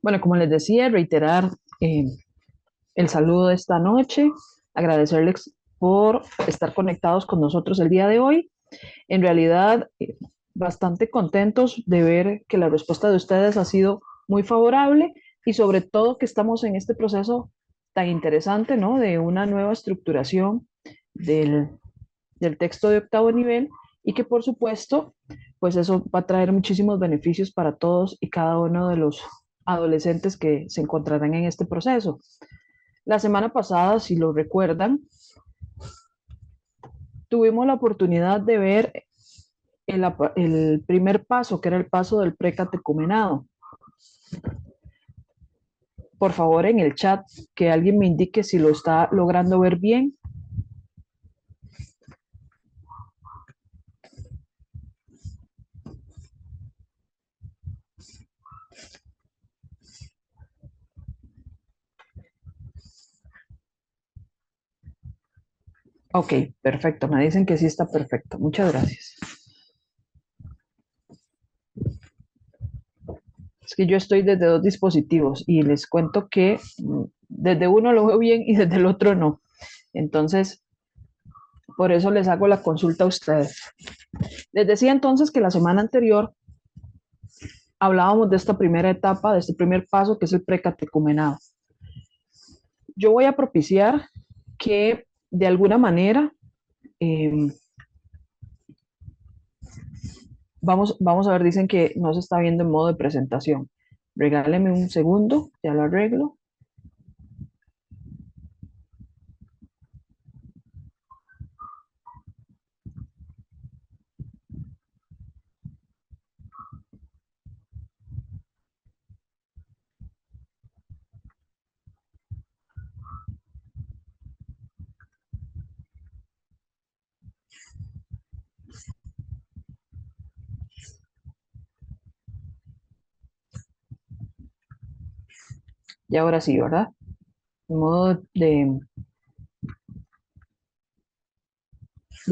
Bueno, como les decía, reiterar eh, el saludo de esta noche, agradecerles por estar conectados con nosotros el día de hoy. En realidad, bastante contentos de ver que la respuesta de ustedes ha sido muy favorable y sobre todo que estamos en este proceso tan interesante, ¿no? De una nueva estructuración del, del texto de octavo nivel y que por supuesto, pues eso va a traer muchísimos beneficios para todos y cada uno de los adolescentes que se encontrarán en este proceso. La semana pasada, si lo recuerdan, tuvimos la oportunidad de ver el primer paso, que era el paso del precatecumenado. Por favor, en el chat, que alguien me indique si lo está logrando ver bien. Ok, perfecto. Me dicen que sí está perfecto. Muchas gracias. Es que yo estoy desde dos dispositivos y les cuento que desde uno lo veo bien y desde el otro no. Entonces, por eso les hago la consulta a ustedes. Les decía entonces que la semana anterior hablábamos de esta primera etapa, de este primer paso, que es el precatecumenado. Yo voy a propiciar que de alguna manera eh, vamos a ver, dicen que no se está viendo en modo de presentación. Regáleme un segundo, ya lo arreglo. Y ahora sí, ¿verdad? En modo de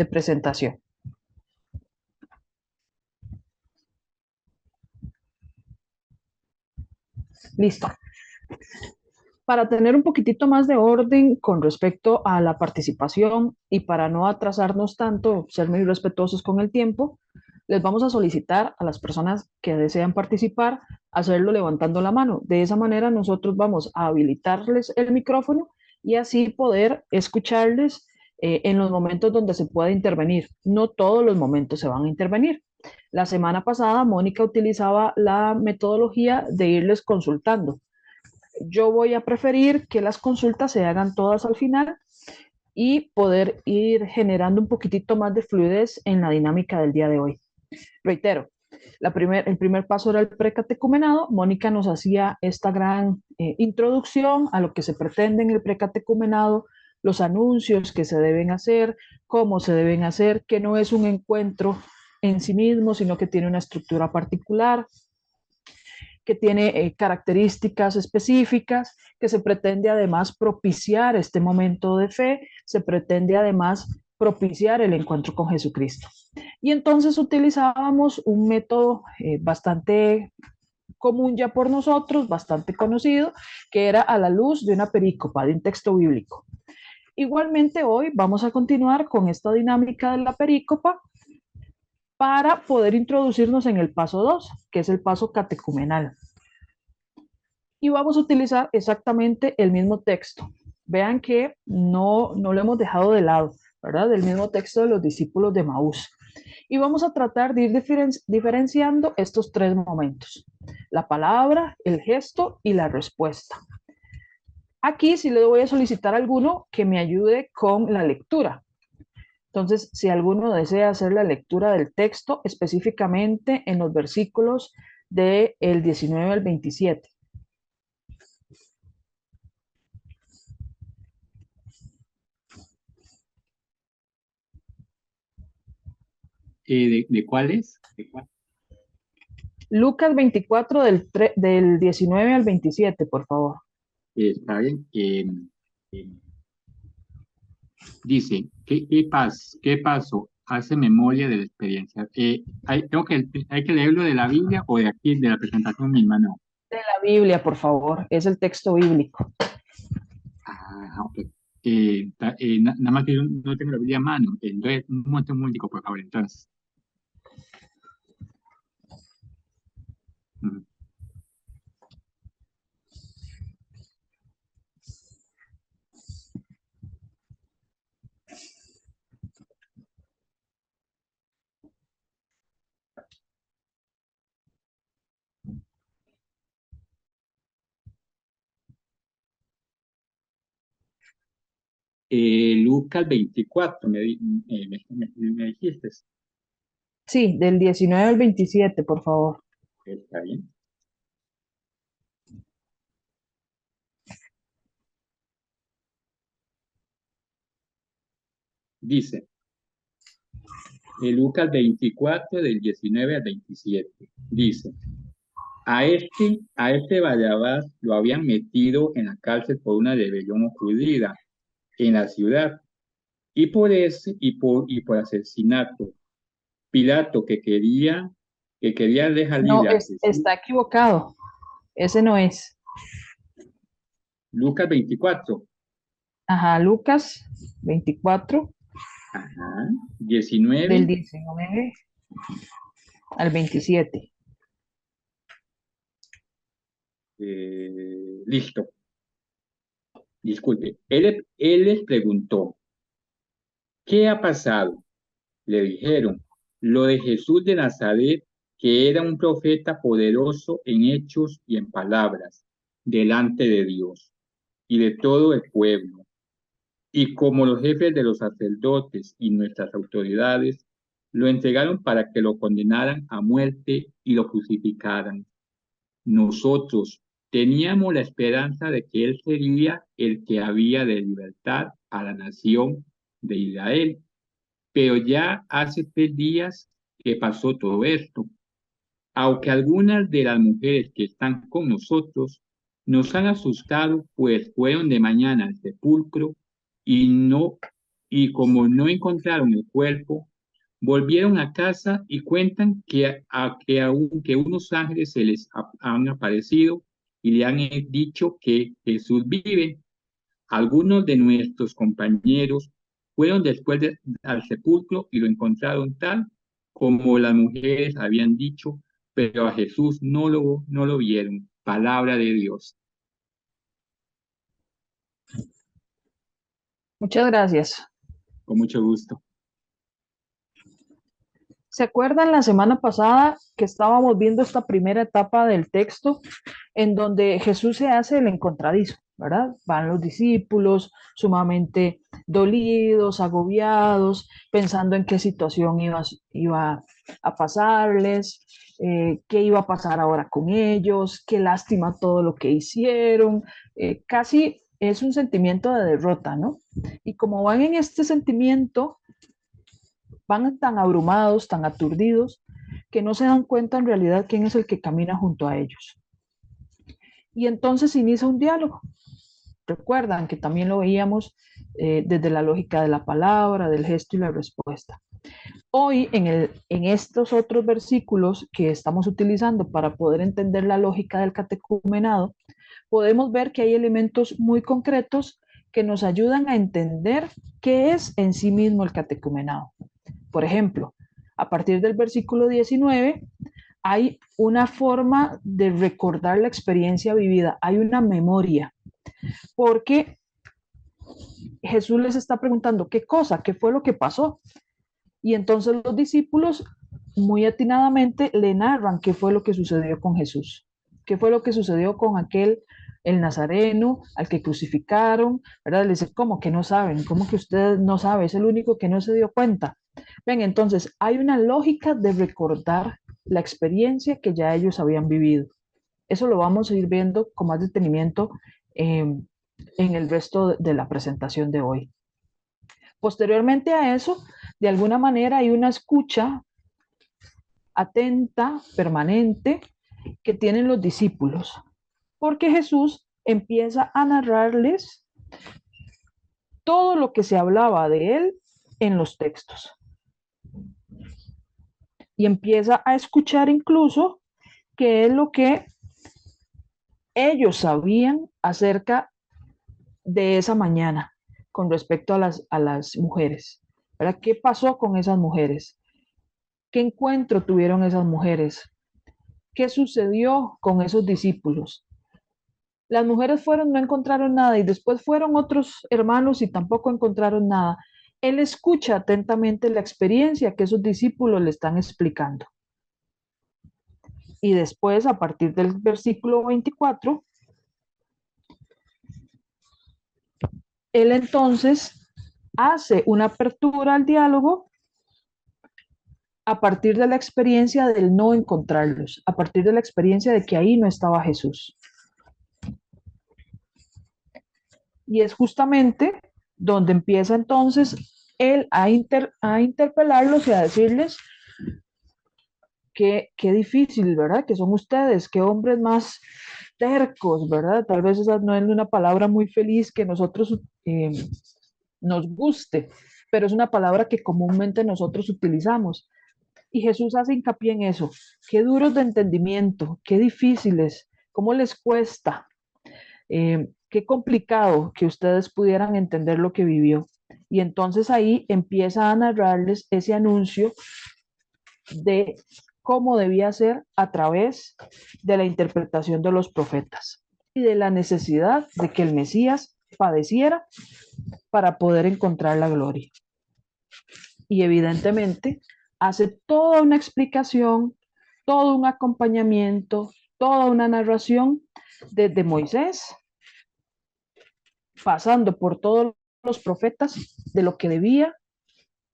presentación. Listo. Para tener un poquitito más de orden con respecto a la participación y para no atrasarnos tanto, ser muy respetuosos con el tiempo, les vamos a solicitar a las personas que desean participar hacerlo levantando la mano. De esa manera nosotros vamos a habilitarles el micrófono y así poder escucharles en los momentos donde se pueda intervenir. No todos los momentos se van a intervenir. La semana pasada Mónica utilizaba la metodología de irles consultando. Yo voy a preferir que las consultas se hagan todas al final y poder ir generando un poquitito más de fluidez en la dinámica del día de hoy. Reitero, el primer paso era el precatecumenado. Mónica nos hacía esta gran introducción a lo que se pretende en el precatecumenado, los anuncios que se deben hacer, cómo se deben hacer, que no es un encuentro en sí mismo, sino que tiene una estructura particular, que tiene características específicas, que se pretende además propiciar este momento de fe, se pretende además propiciar el encuentro con Jesucristo. Y entonces utilizábamos un método bastante común ya por nosotros, bastante conocido, que era a la luz de una perícopa, de un texto bíblico. Igualmente hoy vamos a continuar con esta dinámica de la perícopa para poder introducirnos en el paso 2, que es el paso catecumenal. Y vamos a utilizar exactamente el mismo texto. Vean que no lo hemos dejado de lado, ¿verdad? Del mismo texto de los discípulos de Maús. Y vamos a tratar de ir diferenciando estos tres momentos: la palabra, el gesto y la respuesta. Aquí sí le voy a solicitar a alguno que me ayude con la lectura. Entonces, si alguno desea hacer la lectura del texto, específicamente en los versículos del 19 al 27. ¿De cuáles? Lucas 24 del 19 al 27, por favor. Está bien. Dice, ¿qué pasó? Hace memoria de la experiencia. Hay que leerlo de la Biblia o de aquí, de la presentación misma, no. De la Biblia, por favor, es el texto bíblico. Ah, ok. Nada más que yo no tengo la Biblia a mano. Entonces, un momentico, por favor, entonces. Mm. Lucas 24, me dijiste. Sí, del 19 al 27, por favor. Está bien. Dice, Lucas 24, del 19 al 27. Dice, a este Barrabás lo habían metido en la cárcel por una rebelión ocurrida en la ciudad y por asesinato. Pilato que quería dejar No, libre a Jesús. está equivocado. Ese no es. Lucas 24, Ajá, Lucas 24, ajá, del 19, 19 al 27. listo, disculpe. Él les preguntó, ¿qué ha pasado? Le dijeron, lo de Jesús de Nazaret, que era un profeta poderoso en hechos y en palabras, delante de Dios y de todo el pueblo. Y como los jefes de los sacerdotes y nuestras autoridades lo entregaron para que lo condenaran a muerte y lo crucificaran. Nosotros teníamos la esperanza de que Él sería el que había de libertar a la nación de Israel. Pero ya hace 3 días que pasó todo esto. Aunque algunas de las mujeres que están con nosotros nos han asustado, pues fueron de mañana al sepulcro y no, y como no encontraron el cuerpo, volvieron a casa y cuentan que unos ángeles se les han aparecido y le han dicho que Jesús vive. Algunos de nuestros compañeros fueron después al sepulcro y lo encontraron tal como las mujeres habían dicho, pero a Jesús no lo vieron. Palabra de Dios. Muchas gracias. Con mucho gusto. ¿Se acuerdan la semana pasada que estábamos viendo esta primera etapa del texto en donde Jesús se hace el encontradizo, ¿verdad? Van los discípulos sumamente dolidos, agobiados, pensando en qué situación iba a pasarles, qué iba a pasar ahora con ellos, qué lástima todo lo que hicieron. Casi es un sentimiento de derrota, ¿no? Y como van en este sentimiento, van tan abrumados, tan aturdidos, que no se dan cuenta en realidad quién es el que camina junto a ellos. Y entonces inicia un diálogo. Recuerdan que también lo veíamos desde la lógica de la palabra, del gesto y la respuesta. Hoy, en estos otros versículos que estamos utilizando para poder entender la lógica del catecumenado, podemos ver que hay elementos muy concretos que nos ayudan a entender qué es en sí mismo el catecumenado. Por ejemplo, a partir del versículo 19, hay una forma de recordar la experiencia vivida, hay una memoria, porque Jesús les está preguntando qué cosa, qué fue lo que pasó. Y entonces los discípulos muy atinadamente le narran qué fue lo que sucedió con Jesús, qué fue lo que sucedió con aquel, el nazareno, al que crucificaron, ¿verdad? Le dice, ¿cómo que no saben? ¿Cómo que usted no sabe? Es el único que no se dio cuenta. Ven, entonces hay una lógica de recordar la experiencia que ya ellos habían vivido. Eso lo vamos a ir viendo con más detenimiento en el resto de la presentación de hoy. Posteriormente a eso, de alguna manera hay una escucha atenta, permanente, que tienen los discípulos, porque Jesús empieza a narrarles todo lo que se hablaba de él en los textos. Y empieza a escuchar incluso qué es lo que Ellos sabían acerca de esa mañana con respecto a las mujeres. ¿Verdad? ¿Qué pasó con esas mujeres? ¿Qué encuentro tuvieron esas mujeres? ¿Qué sucedió con esos discípulos? Las mujeres fueron, no encontraron nada y después fueron otros hermanos y tampoco encontraron nada. Él escucha atentamente la experiencia que esos discípulos le están explicando. Y después, a partir del versículo 24, él entonces hace una apertura al diálogo a partir de la experiencia del no encontrarlos, a partir de la experiencia de que ahí no estaba Jesús. Y es justamente donde empieza entonces él a interpelarlos y a decirles qué difícil, ¿verdad? Que son ustedes, qué hombres más tercos, ¿verdad? Tal vez esa no es una palabra muy feliz que nosotros nos guste, pero es una palabra que comúnmente nosotros utilizamos. Y Jesús hace hincapié en eso. Qué duros de entendimiento, qué difíciles, cómo les cuesta, qué complicado que ustedes pudieran entender lo que vivió. Y entonces ahí empieza a narrarles ese anuncio de cómo debía ser a través de la interpretación de los profetas y de la necesidad de que el Mesías padeciera para poder encontrar la gloria. Y evidentemente hace toda una explicación, todo un acompañamiento, toda una narración desde Moisés, pasando por todos los profetas de lo que debía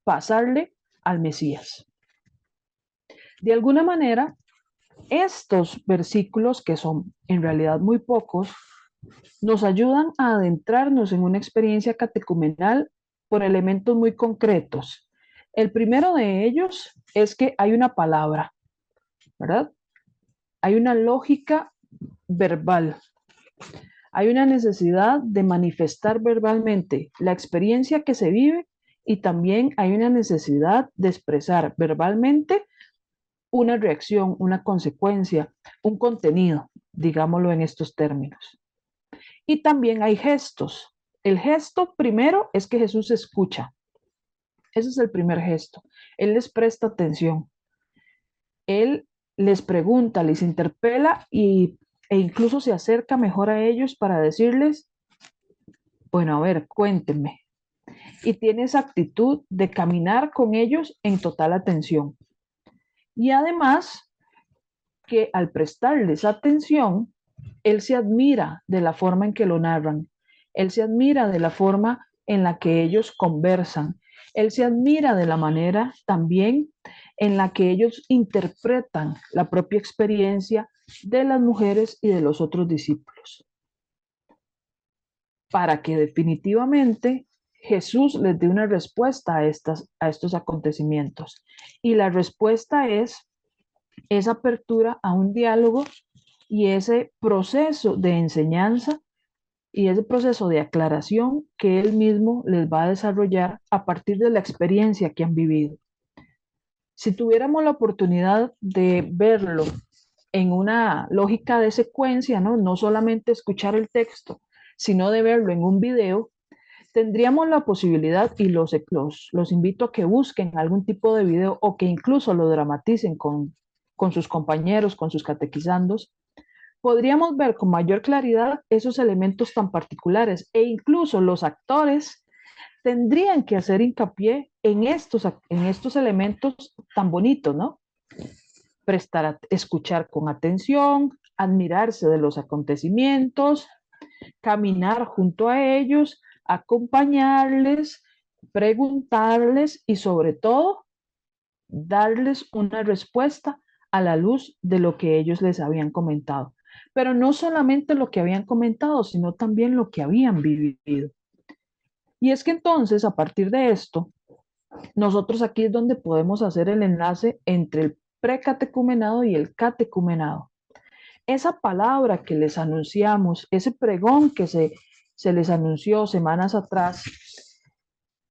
pasarle al Mesías. De alguna manera, estos versículos, que son en realidad muy pocos, nos ayudan a adentrarnos en una experiencia catecumenal por elementos muy concretos. El primero de ellos es que hay una palabra, ¿verdad? Hay una lógica verbal. Hay una necesidad de manifestar verbalmente la experiencia que se vive y también hay una necesidad de expresar verbalmente una reacción, una consecuencia, un contenido, digámoslo en estos términos. Y también hay gestos. El gesto primero es que Jesús escucha. Ese es el primer gesto. Él les presta atención. Él les pregunta, les interpela e incluso se acerca mejor a ellos para decirles, bueno, a ver, cuéntenme. Y tiene esa actitud de caminar con ellos en total atención. Y además que al prestarles atención, él se admira de la forma en que lo narran, él se admira de la forma en la que ellos conversan, él se admira de la manera también en la que ellos interpretan la propia experiencia de las mujeres y de los otros discípulos, para que definitivamente Jesús les dé una respuesta a estos acontecimientos. Y la respuesta es esa apertura a un diálogo y ese proceso de enseñanza y ese proceso de aclaración que él mismo les va a desarrollar a partir de la experiencia que han vivido. Si tuviéramos la oportunidad de verlo en una lógica de secuencia, no solamente escuchar el texto, sino de verlo en un video, tendríamos la posibilidad, y los invito a que busquen algún tipo de video o que incluso lo dramaticen con sus compañeros, con sus catequizandos, podríamos ver con mayor claridad esos elementos tan particulares e incluso los actores tendrían que hacer hincapié en estos elementos tan bonitos, ¿no? Escuchar con atención, admirarse de los acontecimientos, caminar junto a ellos, acompañarles, preguntarles y sobre todo darles una respuesta a la luz de lo que ellos les habían comentado. Pero no solamente lo que habían comentado, sino también lo que habían vivido. Y es que entonces, a partir de esto, nosotros aquí es donde podemos hacer el enlace entre el precatecumenado y el catecumenado. Esa palabra que les anunciamos, ese pregón que se les anunció semanas atrás,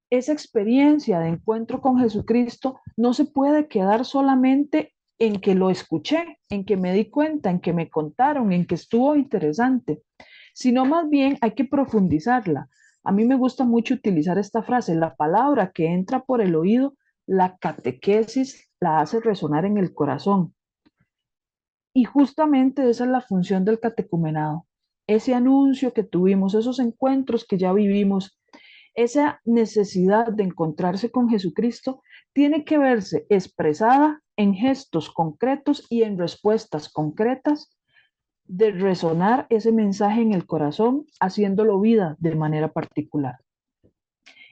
esa experiencia de encuentro con Jesucristo no se puede quedar solamente en que lo escuché, en que me di cuenta, en que me contaron, en que estuvo interesante, sino más bien hay que profundizarla. A mí me gusta mucho utilizar esta frase: la palabra que entra por el oído, la catequesis la hace resonar en el corazón. Y justamente esa es la función del catecumenado. Ese anuncio que tuvimos, esos encuentros que ya vivimos, esa necesidad de encontrarse con Jesucristo tiene que verse expresada en gestos concretos y en respuestas concretas de resonar ese mensaje en el corazón, haciéndolo vida de manera particular.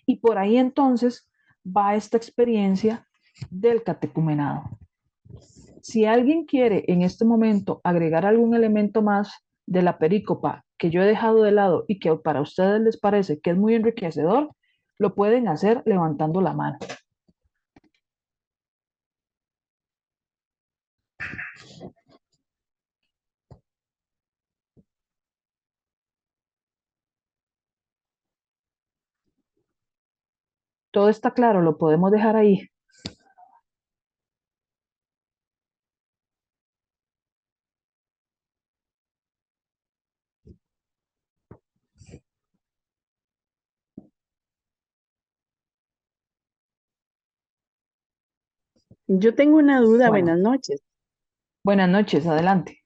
Y por ahí entonces va esta experiencia del catecumenado. Si alguien quiere en este momento agregar algún elemento más de la perícopa que yo he dejado de lado y que para ustedes les parece que es muy enriquecedor, lo pueden hacer levantando la mano. Todo está claro, lo podemos dejar ahí. Yo tengo una duda, Bueno, buenas noches. buenas noches, adelante.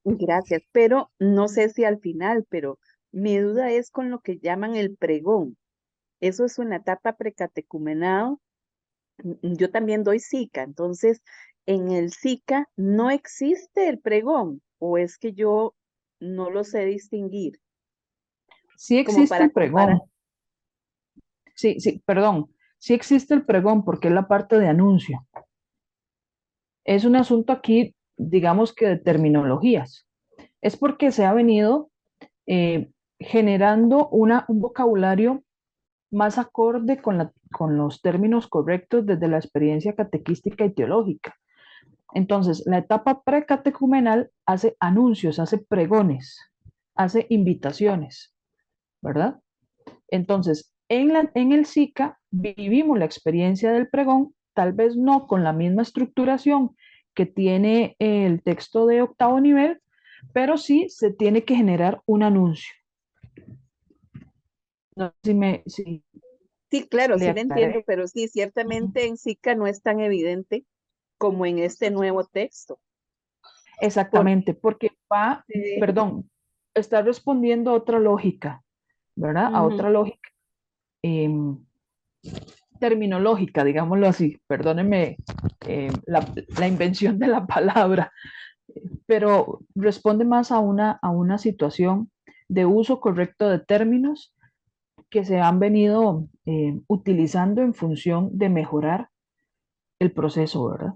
Gracias, pero no sé si al final, pero mi duda es con lo que llaman el pregón. Eso es una etapa precatecumenado. Yo también doy SICA, entonces en el SICA no existe el pregón, o es que yo no lo sé distinguir, Sí como existe para el comparar. pregón, sí, perdón, sí existe el pregón porque es la parte de anuncio. Es un asunto aquí, digamos que de terminologías. Es porque se ha venido generando un vocabulario más acorde con los términos correctos desde la experiencia catequística y teológica. Entonces, la etapa precatecumenal hace anuncios, hace pregones, hace invitaciones, ¿verdad? Entonces, en el SICA vivimos la experiencia del pregón, tal vez no con la misma estructuración que tiene el texto de octavo nivel, pero sí se tiene que generar un anuncio. No sé si Sí, claro, le sí lo entiendo, aclaré. pero sí, ciertamente en SICA no es tan evidente como en este nuevo texto. Exactamente, porque va, Porque, perdón, está respondiendo a otra lógica, ¿verdad? A ujú. otra lógica terminológica, digámoslo así. Perdónenme la invención de la palabra, pero responde más a una situación de uso correcto de términos que se han venido utilizando en función de mejorar el proceso, ¿verdad?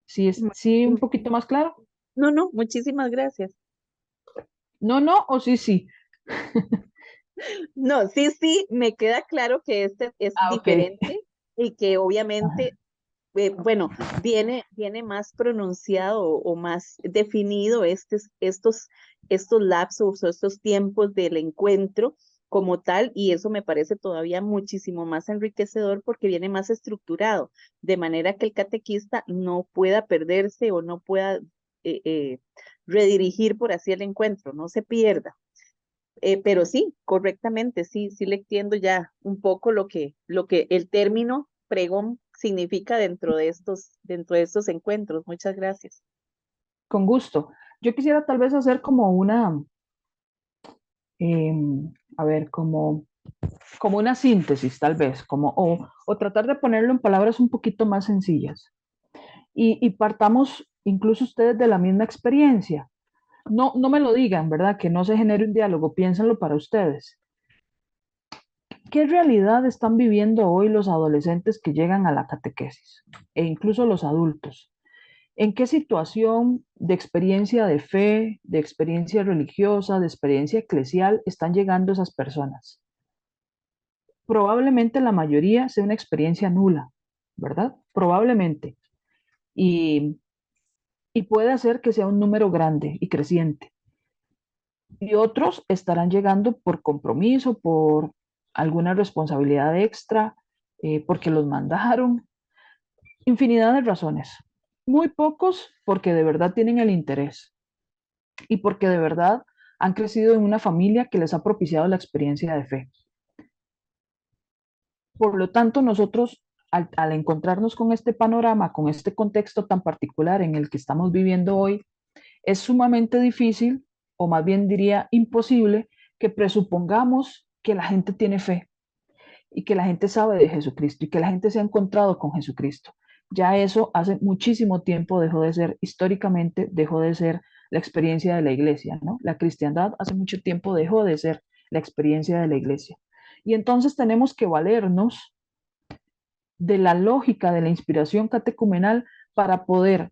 Sí, un poquito más claro. No, no, muchísimas gracias. No, no, o sí, sí. No, sí, sí, me queda claro que este es Ah, ok. diferente y que Ajá. obviamente, bueno, viene más pronunciado o más definido estos lapsos o estos tiempos del encuentro como tal, y eso me parece todavía muchísimo más enriquecedor porque viene más estructurado, de manera que el catequista no pueda perderse o no pueda redirigir por así el encuentro, no se pierda. Pero sí, correctamente, sí, sí le entiendo ya un poco lo que el término pregón significa dentro de estos encuentros. Muchas gracias. Con gusto. Yo quisiera tal vez hacer como a ver, como una síntesis, tal vez, o tratar de ponerlo en palabras un poquito más sencillas. Y partamos incluso ustedes de la misma experiencia. No, no me lo digan, ¿verdad? Que no se genere un diálogo, piénsenlo para ustedes. ¿Qué realidad están viviendo hoy los adolescentes que llegan a la catequesis? E incluso los adultos. ¿En qué situación de experiencia de fe, de experiencia religiosa, de experiencia eclesial están llegando esas personas? Probablemente la mayoría sea una experiencia nula, ¿verdad? Probablemente. Y, y puede ser que sea un número grande y creciente. Y otros estarán llegando por compromiso, por alguna responsabilidad extra, porque los mandaron, infinidad de razones. Muy pocos porque de verdad tienen el interés y porque de verdad han crecido en una familia que les ha propiciado la experiencia de fe. Por lo tanto, nosotros, al encontrarnos con este panorama, con este contexto tan particular en el que estamos viviendo hoy, es sumamente difícil, o más bien diría imposible, que presupongamos que la gente tiene fe y que la gente sabe de Jesucristo y que la gente se ha encontrado con Jesucristo. Ya eso hace muchísimo tiempo dejó de ser, históricamente dejó de ser la experiencia de la iglesia, ¿no? La cristiandad hace mucho tiempo dejó de ser la experiencia de la iglesia. Y entonces tenemos que valernos de la lógica de la inspiración catecumenal para poder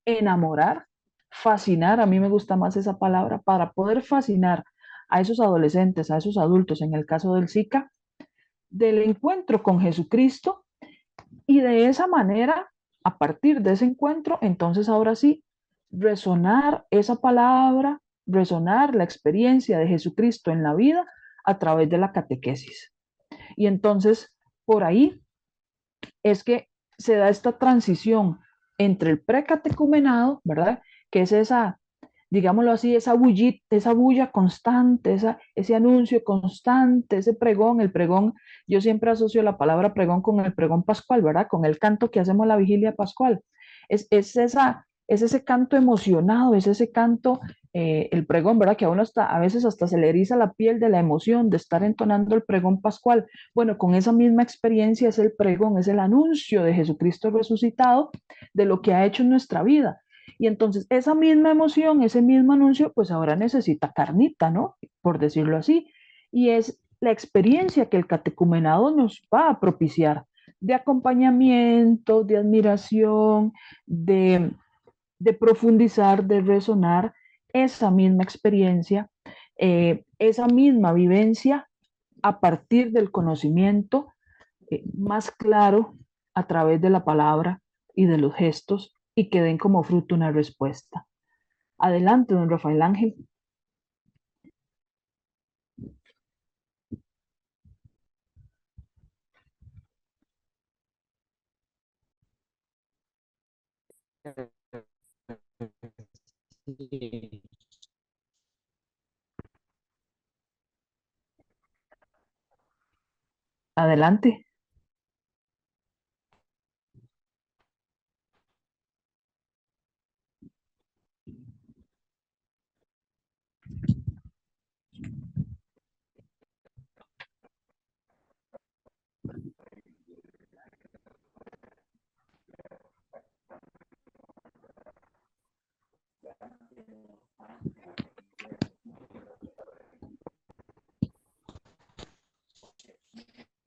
enamorar, fascinar, a mí me gusta más esa palabra, para poder fascinar a esos adolescentes, a esos adultos, en el caso del Zika, del encuentro con Jesucristo y de esa manera, a partir de ese encuentro, entonces ahora sí, resonar esa palabra, resonar la experiencia de Jesucristo en la vida a través de la catequesis. Y entonces, por ahí es que se da esta transición entre el precatecumenado, ¿verdad? Que es esa, digámoslo así, esa bulla constante, ese anuncio constante, ese pregón, el pregón, yo siempre asocio la palabra pregón con el pregón pascual, ¿verdad? Con el canto que hacemos la vigilia pascual. Es ese canto emocionado, es ese canto, el pregón, ¿verdad? Que a uno hasta, a veces hasta se le eriza la piel de la emoción de estar entonando el pregón pascual. Bueno, con esa misma experiencia es el pregón, es el anuncio de Jesucristo resucitado, de lo que ha hecho en nuestra vida. Y entonces esa misma emoción, ese mismo anuncio, pues ahora necesita carnita, ¿no? Por decirlo así. Y es la experiencia que el catecumenado nos va a propiciar de acompañamiento, de admiración, de profundizar, de resonar esa misma experiencia, esa misma vivencia a partir del conocimiento más claro a través de la palabra y de los gestos y que den como fruto una respuesta. Adelante, don Rafael Ángel. Adelante.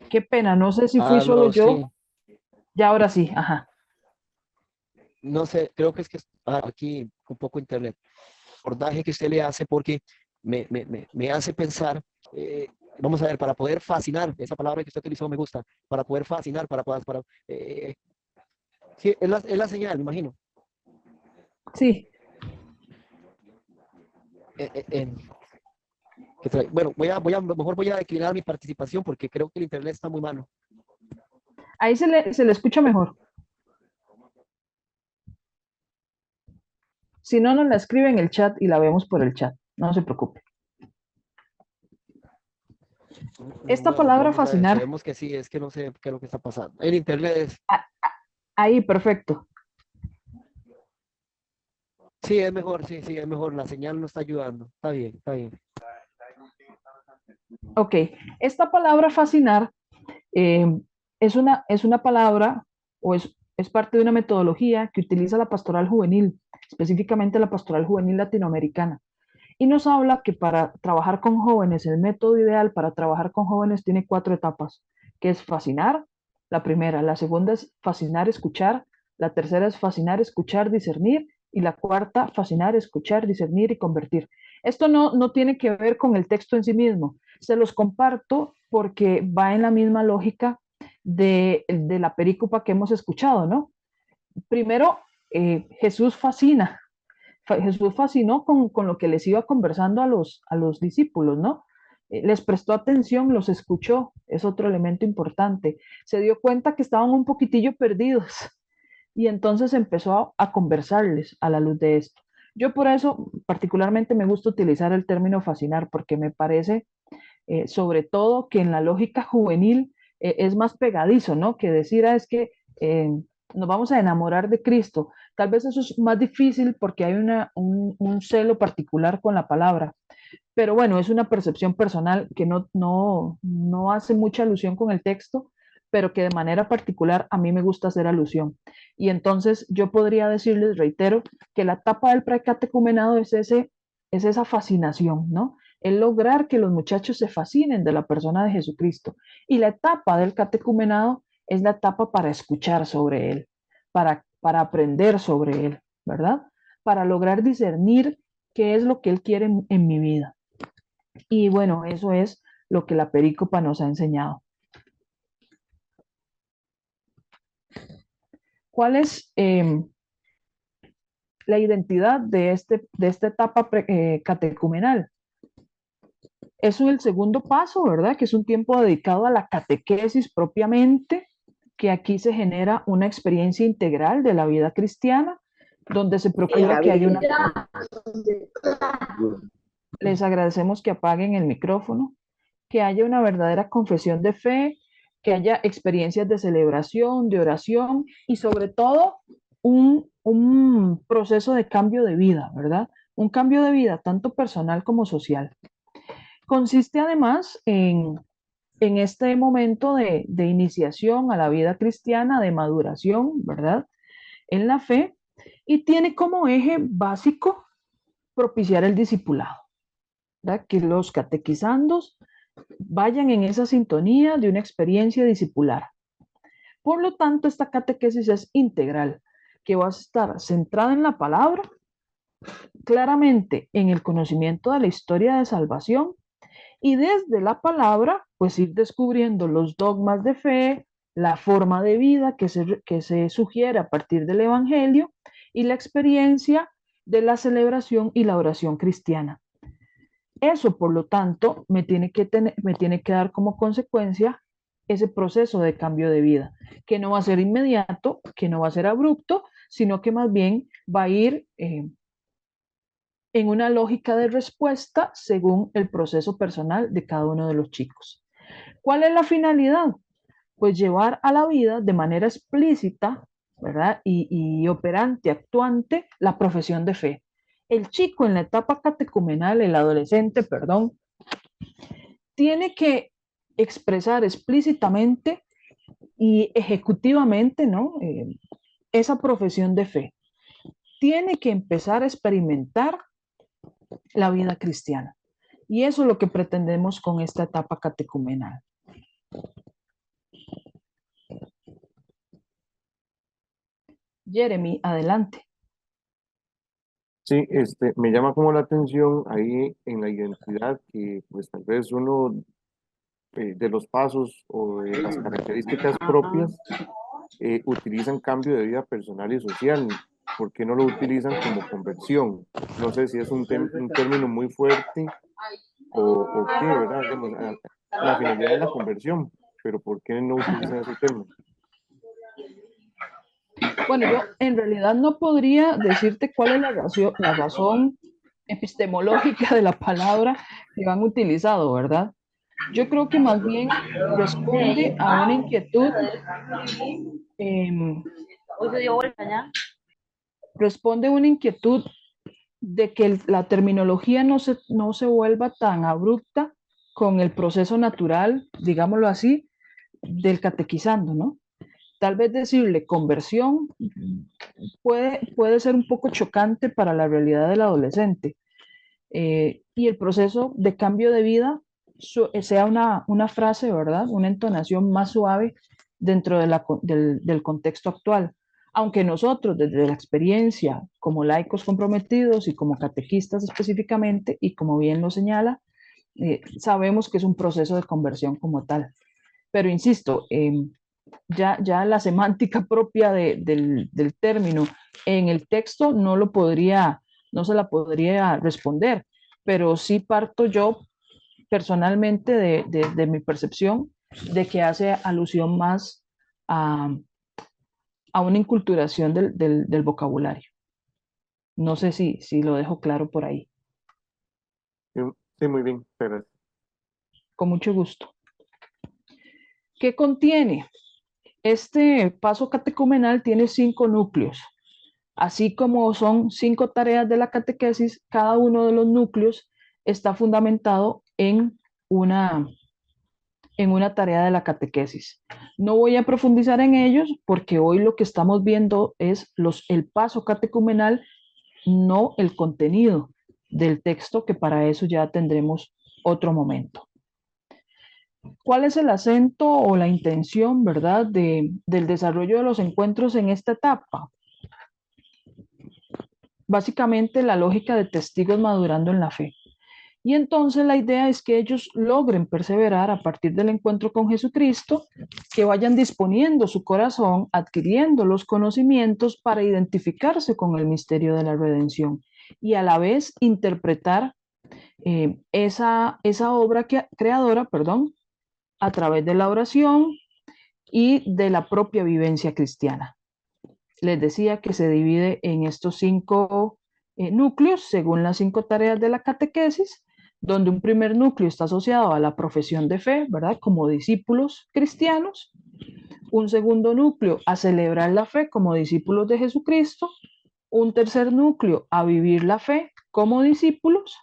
Qué pena, no sé si fui solo No, sí, yo. Ya ahora sí, ajá. no sé, creo que es que aquí un poco internet. Abordaje que usted le hace porque me hace pensar, vamos a ver, para poder fascinar, esa palabra que usted utilizó me gusta, para poder fascinar, sí, es la señal, me imagino. Sí, En, bueno, mejor voy a declinar mi participación porque creo que el internet está muy malo. ahí se le escucha mejor. Si no, nos la escribe en el chat y la vemos por el chat. No se preocupe. Esta Bueno, palabra vamos a ver, fascinar, esperemos que sí, es que no sé qué es lo que está pasando. El internet es, ahí, perfecto. sí, es mejor, sí, sí, es mejor, la señal no está ayudando. Está bien, está bien. Ok, esta palabra fascinar eh, es una palabra o es parte de una metodología que utiliza la pastoral juvenil, específicamente la pastoral juvenil latinoamericana. Y nos habla que para trabajar con jóvenes, el método ideal para trabajar con jóvenes tiene 4 etapas, que es fascinar, la primera, la segunda es fascinar, escuchar, la tercera es fascinar, escuchar, discernir, y la cuarta, fascinar, escuchar, discernir y convertir. Esto no tiene que ver con el texto en sí mismo, se los comparto porque va en la misma lógica de la perícopa que hemos escuchado, ¿no? Primero, Jesús fascina, Jesús fascinó con lo que les iba conversando a los discípulos, ¿no? les prestó atención, los escuchó, es otro elemento importante. Se dio cuenta que estaban un poquitillo perdidos y entonces empezó a conversarles a la luz de esto. Yo por eso particularmente me gusta utilizar el término fascinar, porque me parece, sobre todo, que en la lógica juvenil es más pegadizo, ¿no? Que decir, es que nos vamos a enamorar de Cristo. Tal vez eso es más difícil porque hay un celo particular con la palabra. Pero bueno, es una percepción personal que no hace mucha alusión con el texto, pero que de manera particular a mí me gusta hacer alusión. Y entonces yo podría decirles, reitero, que la etapa del precatecumenado es esa fascinación, ¿no? El lograr que los muchachos se fascinen de la persona de Jesucristo. Y la etapa del catecumenado es la etapa para escuchar sobre Él, para aprender sobre Él, ¿verdad? Para lograr discernir qué es lo que Él quiere en mi vida. Y bueno, eso es lo que la perícopa nos ha enseñado. ¿Cuál es la identidad de esta etapa catecumenal? Es el segundo paso, ¿verdad? Que es un tiempo dedicado a la catequesis propiamente, que aquí se genera una experiencia integral de la vida cristiana, donde se procura que haya una... Les agradecemos que apaguen el micrófono, que haya una verdadera confesión de fe, que haya experiencias de celebración, de oración y sobre todo un proceso de cambio de vida, ¿verdad? Un cambio de vida tanto personal como social. Consiste además en este momento de iniciación a la vida cristiana, de maduración, ¿verdad? En la fe, y tiene como eje básico propiciar el discipulado, ¿verdad? Que los catequizandos vayan en esa sintonía de una experiencia discipular. Por lo tanto, esta catequesis es integral, que va a estar centrada en la palabra, claramente en el conocimiento de la historia de salvación, y desde la palabra, pues ir descubriendo los dogmas de fe, la forma de vida que se sugiere a partir del Evangelio y la experiencia de la celebración y la oración cristiana. Eso, por lo tanto, me tiene que dar como consecuencia ese proceso de cambio de vida, que no va a ser inmediato, que no va a ser abrupto, sino que más bien va a ir en una lógica de respuesta según el proceso personal de cada uno de los chicos. ¿Cuál es la finalidad? Pues llevar a la vida de manera explícita, ¿verdad? Y operante, actuante, la profesión de fe. El chico en la etapa catecumenal, el adolescente, perdón, tiene que expresar explícitamente y ejecutivamente, ¿no? Esa profesión de fe. Tiene que empezar a experimentar la vida cristiana. Y eso es lo que pretendemos con esta etapa catecumenal. Jeremy, adelante. Sí, me llama como la atención ahí en la identidad que pues tal vez uno de los pasos o de las características propias utilizan cambio de vida personal y social. ¿Por qué no lo utilizan como conversión? No sé si es un término muy fuerte o qué, ¿verdad? Digamos, la finalidad es la conversión, pero ¿por qué no utilizan ese término? Bueno, yo en realidad no podría decirte cuál es la razón epistemológica de la palabra que han utilizado, ¿verdad? Yo creo que más bien responde a una inquietud, eh, responde a una inquietud de que la terminología no se vuelva tan abrupta con el proceso natural, digámoslo así, del catequizando, ¿no? Tal vez decirle conversión puede ser un poco chocante para la realidad del adolescente. Y el proceso de cambio de vida sea una frase, ¿verdad? Una entonación más suave dentro del contexto actual. Aunque nosotros, desde la experiencia, como laicos comprometidos y como catequistas específicamente, y como bien lo señala, sabemos que es un proceso de conversión como tal. Pero insisto, ya la semántica propia del término en el texto no se la podría responder, pero sí parto yo personalmente de mi percepción, de que hace alusión más a una inculturación del vocabulario. No sé si lo dejo claro por ahí. Sí, sí, muy bien, pero Con mucho gusto. ¿Qué contiene? Este paso catecumenal tiene 5 núcleos. Así como son 5 tareas de la catequesis, cada uno de los núcleos está fundamentado en una tarea de la catequesis. No voy a profundizar en ellos porque hoy lo que estamos viendo es el paso catecumenal, no el contenido del texto, que para eso ya tendremos otro momento. ¿Cuál es el acento o la intención, verdad, del desarrollo de los encuentros en esta etapa? Básicamente la lógica de testigos madurando en la fe. Y entonces la idea es que ellos logren perseverar a partir del encuentro con Jesucristo, que vayan disponiendo su corazón, adquiriendo los conocimientos para identificarse con el misterio de la redención y a la vez interpretar esa obra creadora, a través de la oración y de la propia vivencia cristiana. Les decía que se divide en estos 5 núcleos según las 5 tareas de la catequesis, donde un primer núcleo está asociado a la profesión de fe, ¿verdad? Como discípulos cristianos. Un segundo núcleo a celebrar la fe como discípulos de Jesucristo. Un tercer núcleo a vivir la fe como discípulos.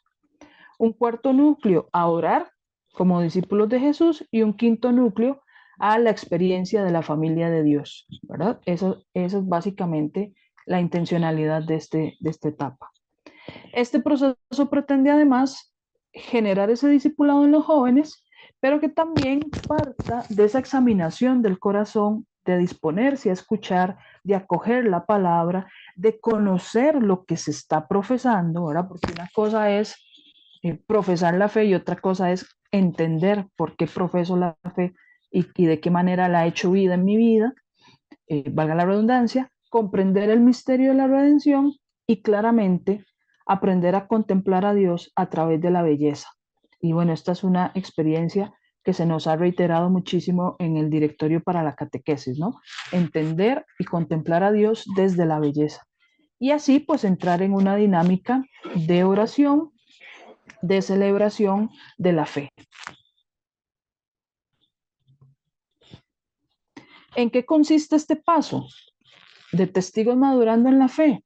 Un cuarto núcleo a orar como discípulos de Jesús. Y un quinto núcleo a la experiencia de la familia de Dios, ¿verdad? Eso es básicamente la intencionalidad de esta etapa. Este proceso pretende además generar ese discipulado en los jóvenes, pero que también parta de esa examinación del corazón, de disponerse a escuchar, de acoger la palabra, de conocer lo que se está profesando, ¿verdad? Porque una cosa es profesar la fe y otra cosa es entender por qué profeso la fe y de qué manera la he hecho vida en mi vida, valga la redundancia, comprender el misterio de la redención y claramente aprender a contemplar a Dios a través de la belleza. Y bueno, esta es una experiencia que se nos ha reiterado muchísimo en el directorio para la catequesis, ¿no? Entender y contemplar a Dios desde la belleza. Y así pues entrar en una dinámica de oración, de celebración de la fe. ¿En qué consiste este paso de testigos madurando en la fe?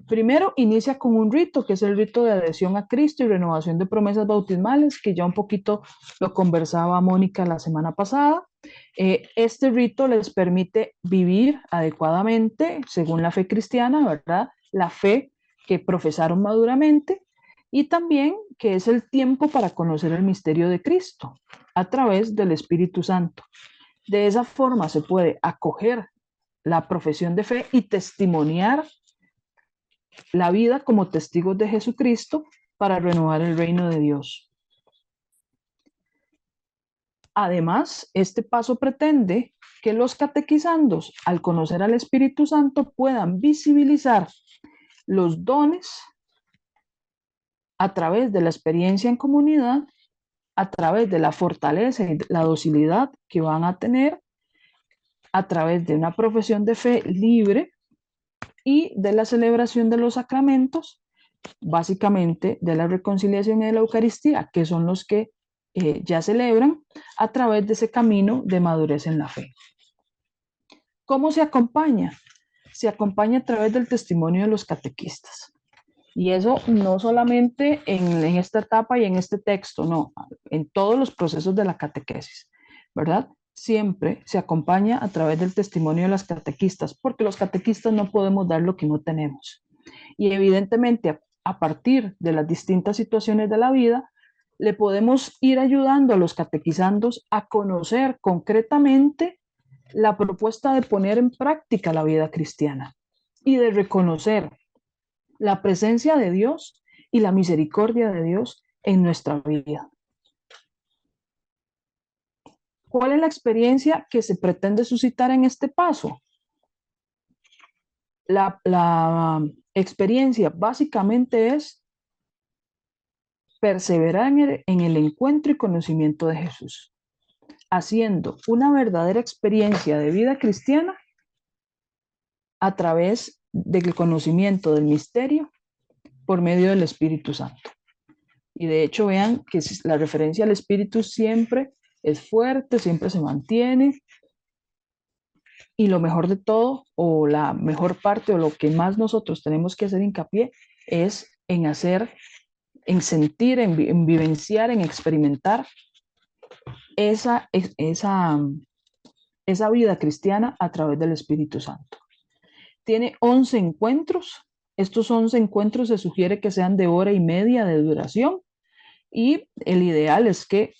Primero inicia con un rito, que es el rito de adhesión a Cristo y renovación de promesas bautismales, que ya un poquito lo conversaba Mónica la semana pasada. Este rito les permite vivir adecuadamente, según la fe cristiana, ¿verdad? La fe que profesaron maduramente, y también que es el tiempo para conocer el misterio de Cristo a través del Espíritu Santo. De esa forma se puede acoger la profesión de fe y testimoniar la vida como testigos de Jesucristo para renovar el reino de Dios. Además, este paso pretende que los catequizandos, al conocer al Espíritu Santo, puedan visibilizar los dones a través de la experiencia en comunidad, a través de la fortaleza y la docilidad que van a tener, a través de una profesión de fe libre y de la celebración de los sacramentos, básicamente de la reconciliación y de la Eucaristía, que son los que ya celebran a través de ese camino de madurez en la fe. ¿Cómo se acompaña? Se acompaña a través del testimonio de los catequistas. Y eso no solamente en esta etapa y en este texto, no, en todos los procesos de la catequesis, ¿verdad? Siempre se acompaña a través del testimonio de las catequistas, porque los catequistas no podemos dar lo que no tenemos. Y evidentemente, a partir de las distintas situaciones de la vida, le podemos ir ayudando a los catequizandos a conocer concretamente la propuesta de poner en práctica la vida cristiana y de reconocer la presencia de Dios y la misericordia de Dios en nuestra vida. ¿Cuál es la experiencia que se pretende suscitar en este paso? La experiencia básicamente es perseverar en el encuentro y conocimiento de Jesús, haciendo una verdadera experiencia de vida cristiana a través del conocimiento del misterio por medio del Espíritu Santo. Y de hecho vean que la referencia al Espíritu siempre es fuerte, siempre se mantiene. Y lo mejor de todo, o la mejor parte, o lo que más nosotros tenemos que hacer hincapié, es en hacer, en sentir, en vivenciar, en experimentar esa vida cristiana a través del Espíritu Santo. Tiene 11 encuentros. Estos 11 encuentros se sugiere que sean de hora y media de duración, y el ideal es que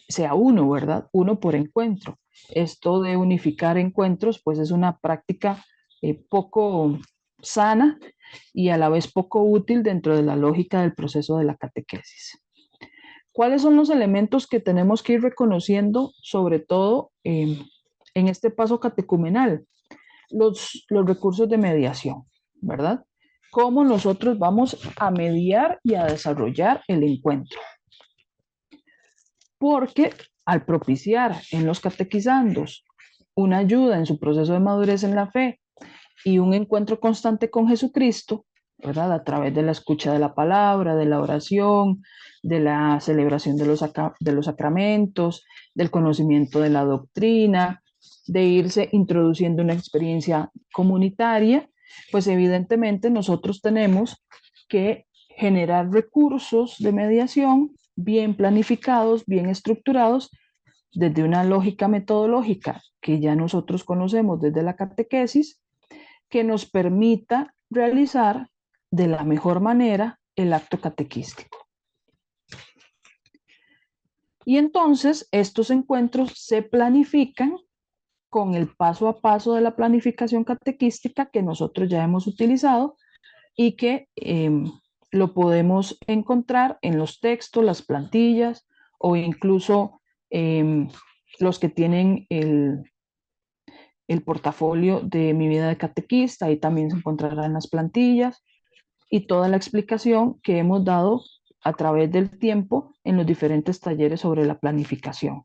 sea uno, ¿verdad? Uno por encuentro. Esto de unificar encuentros, pues es una práctica poco sana y a la vez poco útil dentro de la lógica del proceso de la catequesis. ¿Cuáles son los elementos que tenemos que ir reconociendo, sobre todo en este paso catecumenal? Los recursos de mediación, ¿verdad? Cómo nosotros vamos a mediar y a desarrollar el encuentro. Porque al propiciar en los catequizandos una ayuda en su proceso de madurez en la fe y un encuentro constante con Jesucristo, ¿verdad? A través de la escucha de la palabra, de la oración, de la celebración de los sacramentos, del conocimiento de la doctrina, de irse introduciendo una experiencia comunitaria, pues evidentemente nosotros tenemos que generar recursos de mediación bien planificados, bien estructurados, desde una lógica metodológica que ya nosotros conocemos desde la catequesis, que nos permita realizar de la mejor manera el acto catequístico. Y entonces estos encuentros se planifican con el paso a paso de la planificación catequística que nosotros ya hemos utilizado y que lo podemos encontrar en los textos, las plantillas o incluso los que tienen el portafolio de Mi Vida de Catequista, ahí también se encontrarán las plantillas y toda la explicación que hemos dado a través del tiempo en los diferentes talleres sobre la planificación.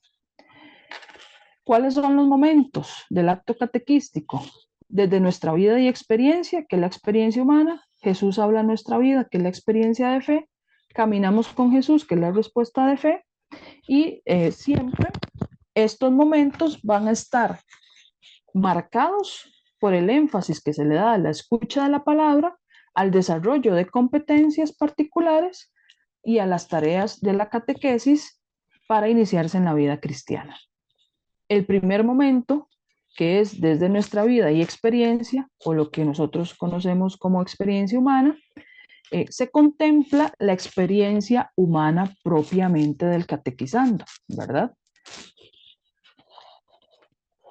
¿Cuáles son los momentos del acto catequístico? Desde nuestra vida y experiencia, que es la experiencia humana, Jesús habla en nuestra vida, que es la experiencia de fe, caminamos con Jesús, que es la respuesta de fe, y siempre estos momentos van a estar marcados por el énfasis que se le da a la escucha de la palabra, al desarrollo de competencias particulares y a las tareas de la catequesis para iniciarse en la vida cristiana. El primer momento, que es desde nuestra vida y experiencia, o lo que nosotros conocemos como experiencia humana, se contempla la experiencia humana propiamente del catequizando, ¿verdad?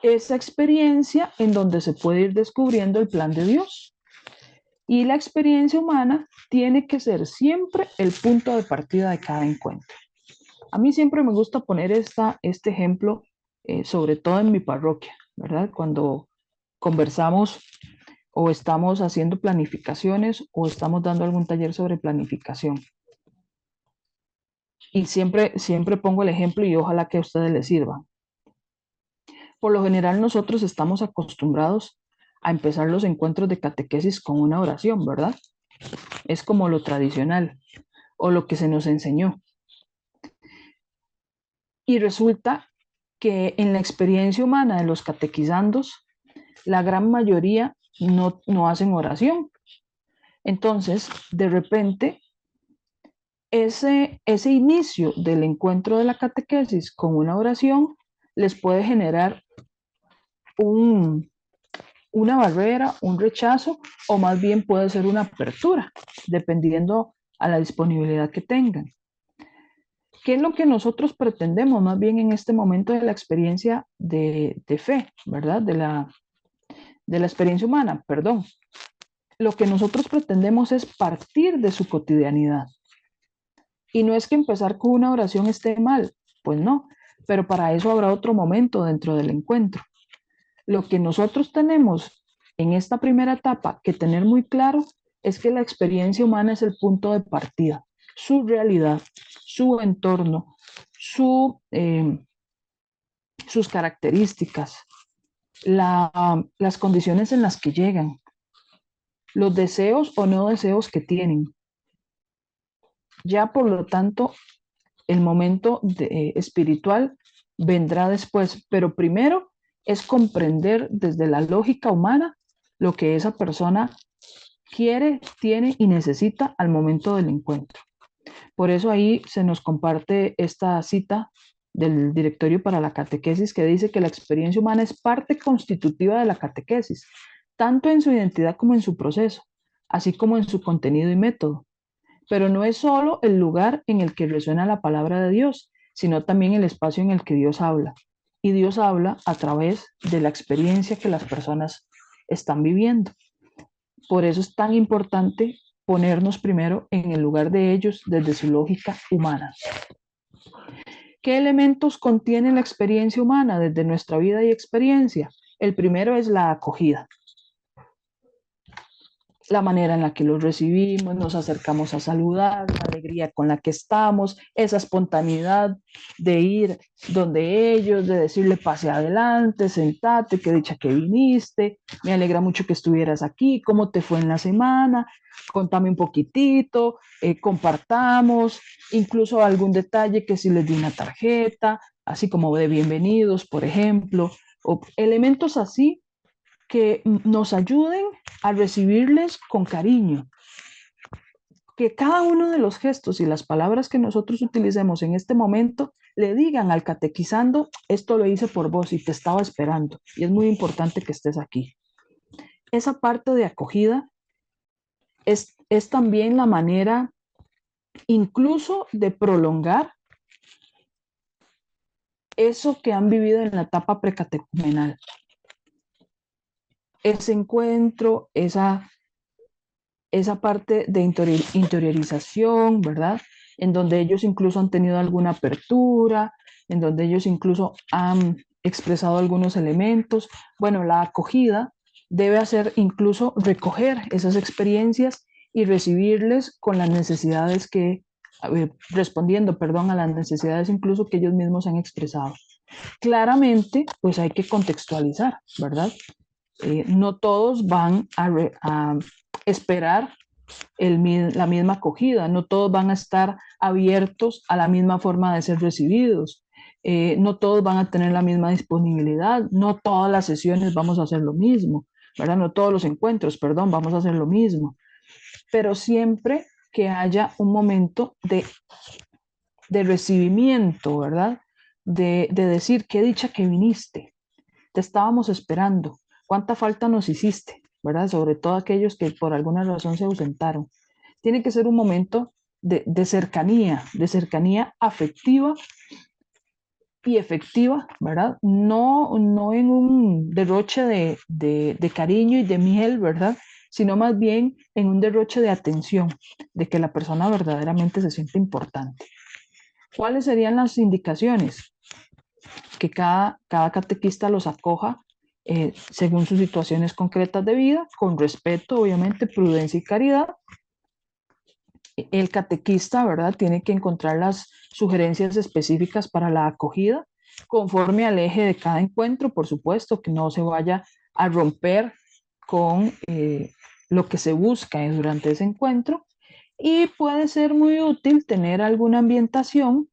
Esa experiencia en donde se puede ir descubriendo el plan de Dios. Y la experiencia humana tiene que ser siempre el punto de partida de cada encuentro. A mí siempre me gusta poner este ejemplo, sobre todo en mi parroquia, ¿verdad? Cuando conversamos o estamos haciendo planificaciones o estamos dando algún taller sobre planificación. Y siempre pongo el ejemplo y ojalá que a ustedes les sirva. Por lo general nosotros estamos acostumbrados a empezar los encuentros de catequesis con una oración, ¿verdad? Es como lo tradicional o lo que se nos enseñó. Y resulta que en la experiencia humana de los catequizandos, la gran mayoría no hacen oración. Entonces, de repente, ese inicio del encuentro de la catequesis con una oración les puede generar una barrera, un rechazo, o más bien puede ser una apertura, dependiendo a la disponibilidad que tengan. ¿Qué es lo que nosotros pretendemos más bien en este momento de la experiencia de fe, ¿verdad? De la experiencia humana, perdón. Lo que nosotros pretendemos es partir de su cotidianidad. Y no es que empezar con una oración esté mal, pues no, pero para eso habrá otro momento dentro del encuentro. Lo que nosotros tenemos en esta primera etapa que tener muy claro es que la experiencia humana es el punto de partida. su realidad, su entorno, sus características, las condiciones en las que llegan, los deseos o no deseos que tienen. Ya por lo tanto, el momento espiritual vendrá después, pero primero es comprender desde la lógica humana lo que esa persona quiere, tiene y necesita al momento del encuentro. Por eso ahí se nos comparte esta cita del Directorio para la Catequesis que dice que la experiencia humana es parte constitutiva de la catequesis, tanto en su identidad como en su proceso, así como en su contenido y método. Pero no es solo el lugar en el que resuena la palabra de Dios, sino también el espacio en el que Dios habla. Y Dios habla a través de la experiencia que las personas están viviendo. Por eso es tan importante ponernos primero en el lugar de ellos desde su lógica humana. ¿Qué elementos contiene la experiencia humana desde nuestra vida y experiencia? El primero es la acogida. La manera en la que los recibimos, nos acercamos a saludar, la alegría con la que estamos, esa espontaneidad de ir donde ellos, de decirle pase adelante, sentate, qué dicha que viniste, me alegra mucho que estuvieras aquí, cómo te fue en la semana, contame un poquitito, compartamos, incluso algún detalle que si les di una tarjeta, así como de bienvenidos, por ejemplo, o elementos así que nos ayuden a recibirles con cariño. Que cada uno de los gestos y las palabras que nosotros utilicemos en este momento le digan al catequizando, esto lo hice por vos y te estaba esperando. Y es muy importante que estés aquí. Esa parte de acogida es también la manera incluso de prolongar eso que han vivido en la etapa precatecumenal. Ese encuentro, esa parte de interiorización, ¿verdad? En donde ellos incluso han tenido alguna apertura, en donde ellos incluso han expresado algunos elementos. Bueno, la acogida debe hacer incluso recoger esas experiencias y recibirles con las necesidades respondiendo, perdón, a las necesidades incluso que ellos mismos han expresado. Claramente, pues hay que contextualizar, ¿verdad? No todos van a esperar la misma acogida, no todos van a estar abiertos a la misma forma de ser recibidos, no todos van a tener la misma disponibilidad, no todas las sesiones vamos a hacer lo mismo, ¿verdad? No todos los encuentros, perdón, vamos a hacer lo mismo, pero siempre que haya un momento de recibimiento, ¿verdad? De decir, qué dicha que viniste, te estábamos esperando, cuánta falta nos hiciste, ¿verdad? Sobre todo aquellos que por alguna razón se ausentaron. Tiene que ser un momento de cercanía afectiva y efectiva, ¿verdad? No en un derroche de cariño y de miel, ¿verdad? Sino más bien en un derroche de atención, de que la persona verdaderamente se siente importante. ¿Cuáles serían las indicaciones? Que cada catequista los acoja según sus situaciones concretas de vida, con respeto, obviamente, prudencia y caridad. El catequista, ¿verdad?, tiene que encontrar las sugerencias específicas para la acogida, conforme al eje de cada encuentro, por supuesto, que no se vaya a romper con lo que se busca durante ese encuentro. Y puede ser muy útil tener alguna ambientación,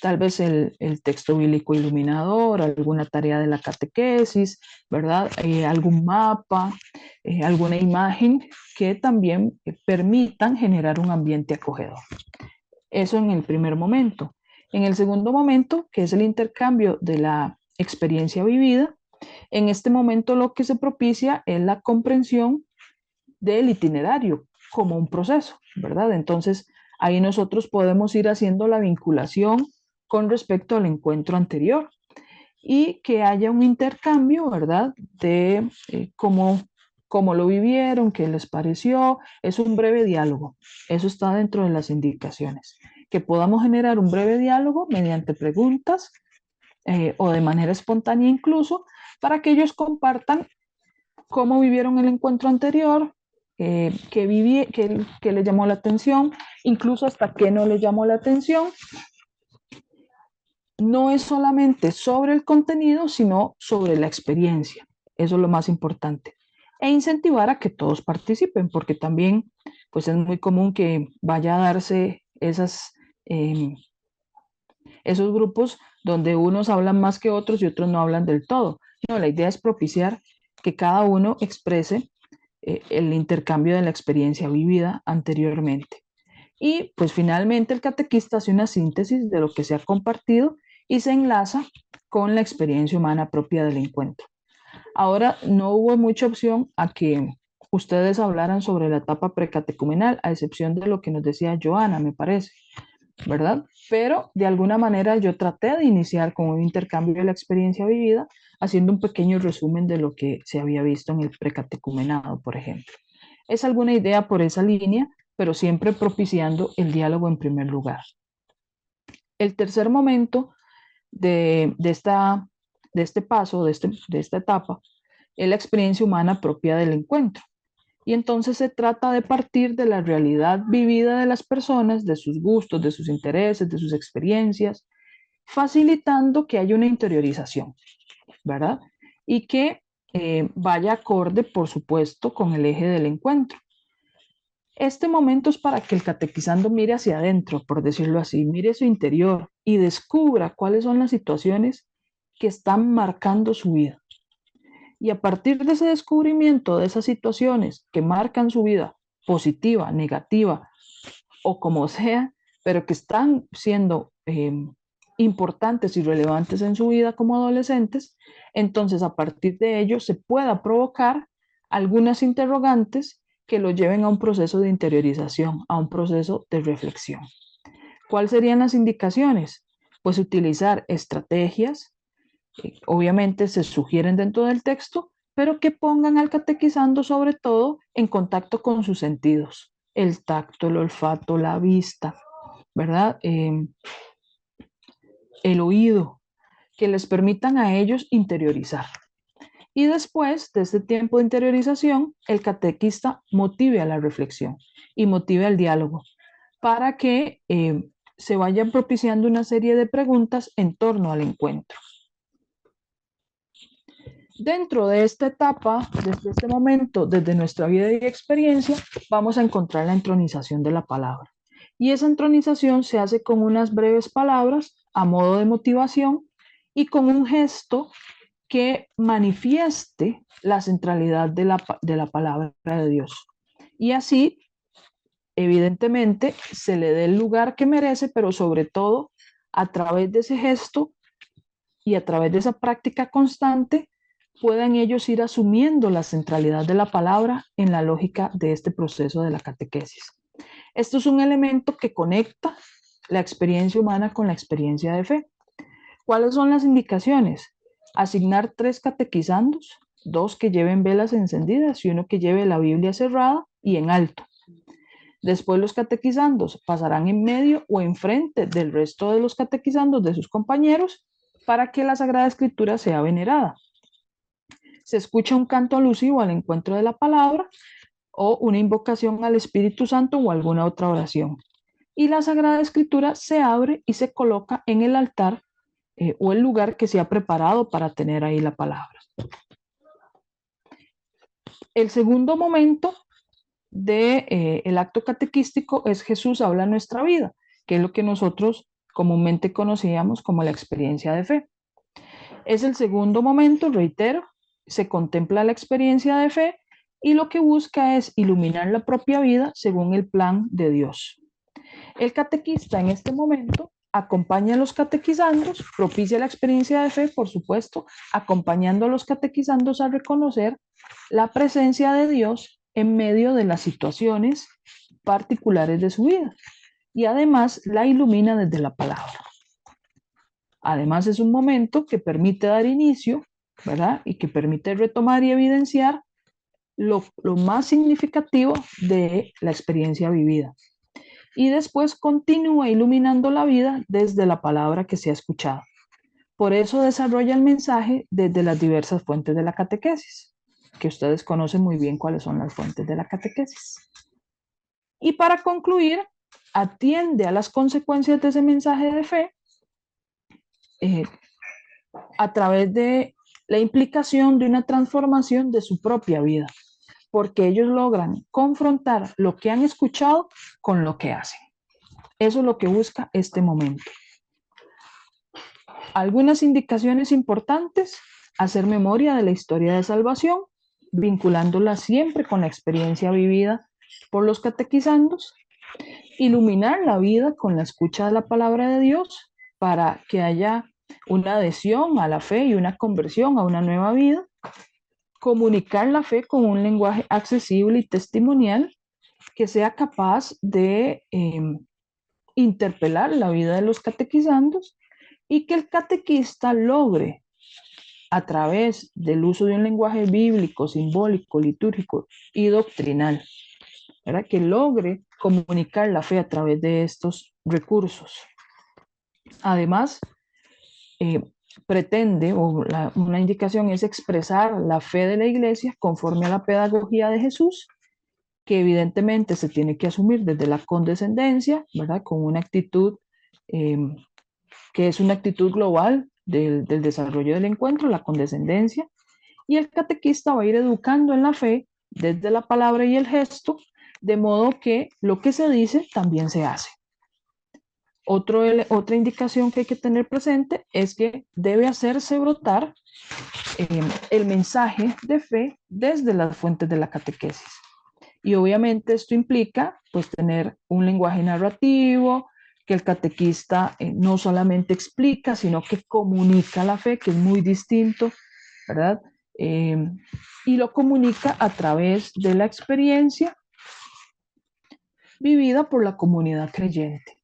tal vez el texto bíblico iluminador, alguna tarea de la catequesis, ¿verdad? Algún mapa, alguna imagen que también permitan generar un ambiente acogedor. Eso en el primer momento. En el segundo momento, que es el intercambio de la experiencia vivida, en este momento lo que se propicia es la comprensión del itinerario como un proceso, ¿verdad? Entonces, ahí nosotros podemos ir haciendo la vinculación con respecto al encuentro anterior y que haya un intercambio, ¿verdad? De cómo lo vivieron, qué les pareció. Es un breve diálogo. Eso está dentro de las indicaciones. Que podamos generar un breve diálogo mediante preguntas o de manera espontánea incluso, para que ellos compartan cómo vivieron el encuentro anterior, que le llamó la atención, incluso hasta qué no le llamó la atención. No es solamente sobre el contenido, sino sobre la experiencia. Eso es lo más importante. E incentivar a que todos participen, porque también pues es muy común que vaya a darse esos grupos donde unos hablan más que otros y otros no hablan del todo. No, la idea es propiciar que cada uno exprese el intercambio de la experiencia vivida anteriormente. Y pues finalmente el catequista hace una síntesis de lo que se ha compartido y se enlaza con la experiencia humana propia del encuentro. Ahora, no hubo mucha opción a que ustedes hablaran sobre la etapa precatecumenal, a excepción de lo que nos decía Joana, me parece, ¿verdad? Pero de alguna manera yo traté de iniciar con un intercambio de la experiencia vivida, haciendo un pequeño resumen de lo que se había visto en el precatecumenado, por ejemplo. Es alguna idea por esa línea, pero siempre propiciando el diálogo en primer lugar. El tercer momento de este paso, de esta etapa, es la experiencia humana propia del encuentro. Y entonces se trata de partir de la realidad vivida de las personas, de sus gustos, de sus intereses, de sus experiencias, facilitando que haya una interiorización, ¿verdad? Y que vaya acorde, por supuesto, con el eje del encuentro. Este momento es para que el catequizando mire hacia adentro, por decirlo así, mire su interior y descubra cuáles son las situaciones que están marcando su vida. Y a partir de ese descubrimiento de esas situaciones que marcan su vida, positiva, negativa o como sea, pero que están siendo importantes y relevantes en su vida como adolescentes, entonces a partir de ello se pueda provocar algunas interrogantes que lo lleven a un proceso de interiorización, a un proceso de reflexión. ¿Cuáles serían las indicaciones? Pues utilizar estrategias, obviamente se sugieren dentro del texto, pero que pongan al catequizando sobre todo en contacto con sus sentidos, el tacto, el olfato, la vista, ¿verdad? El oído, que les permitan a ellos interiorizar. Y después de este tiempo de interiorización, el catequista motive a la reflexión y motive al diálogo para que se vayan propiciando una serie de preguntas en torno al encuentro. Dentro de esta etapa, desde este momento, desde nuestra vida y experiencia, vamos a encontrar la entronización de la palabra. Y esa entronización se hace con unas breves palabras a modo de motivación y con un gesto que manifieste la centralidad de la palabra de Dios. Y así, evidentemente, se le dé el lugar que merece, pero sobre todo, a través de ese gesto y a través de esa práctica constante, puedan ellos ir asumiendo la centralidad de la palabra en la lógica de este proceso de la catequesis. Esto es un elemento que conecta la experiencia humana con la experiencia de fe. ¿Cuáles son las indicaciones? Asignar 3 catequizandos, 2 que lleven velas encendidas y 1 que lleve la Biblia cerrada y en alto. Después los catequizandos pasarán en medio o enfrente del resto de los catequizandos de sus compañeros para que la Sagrada Escritura sea venerada. Se escucha un canto alusivo al encuentro de la palabra o una invocación al Espíritu Santo o alguna otra oración. Y la Sagrada Escritura se abre y se coloca en el altar o el lugar que se ha preparado para tener ahí la palabra. El segundo momento del acto catequístico es Jesús habla en nuestra vida, que es lo que nosotros comúnmente conocíamos como la experiencia de fe. Es el segundo momento, reitero, se contempla la experiencia de fe y lo que busca es iluminar la propia vida según el plan de Dios. El catequista en este momento acompaña a los catequizandos, propicia la experiencia de fe, por supuesto, acompañando a los catequizandos a reconocer la presencia de Dios en medio de las situaciones particulares de su vida y además la ilumina desde la palabra. Además es un momento que permite dar inicio, ¿verdad? Y que permite retomar y evidenciar lo más significativo de la experiencia vivida. Y después continúa iluminando la vida desde la palabra que se ha escuchado. Por eso desarrolla el mensaje desde las diversas fuentes de la catequesis. que ustedes conocen muy bien cuáles son las fuentes de la catequesis. Y para concluir, atiende a las consecuencias de ese mensaje de fe a través de la implicación de una transformación de su propia vida, porque ellos logran confrontar lo que han escuchado con lo que hacen. Eso es lo que busca este momento. Algunas indicaciones importantes: hacer memoria de la historia de salvación, vinculándola siempre con la experiencia vivida por los catequizandos, iluminar la vida con la escucha de la palabra de Dios para que haya una adhesión a la fe y una conversión a una nueva vida, comunicar la fe con un lenguaje accesible y testimonial que sea capaz de interpelar la vida de los catequizandos, y que el catequista logre, a través del uso de un lenguaje bíblico, simbólico, litúrgico y doctrinal, ¿verdad?, que logre comunicar la fe a través de estos recursos. Además, pretende, una indicación es expresar la fe de la Iglesia conforme a la pedagogía de Jesús, que evidentemente se tiene que asumir desde la condescendencia, ¿verdad?, con una actitud que es una actitud global del desarrollo del encuentro, la condescendencia, y el catequista va a ir educando en la fe desde la palabra y el gesto, de modo que lo que se dice también se hace. Otra indicación que hay que tener presente es que debe hacerse brotar el mensaje de fe desde las fuentes de la catequesis. Y obviamente esto implica pues tener un lenguaje narrativo, que el catequista no solamente explica, sino que comunica la fe, que es muy distinto, ¿verdad? Y lo comunica a través de la experiencia vivida por la comunidad creyente.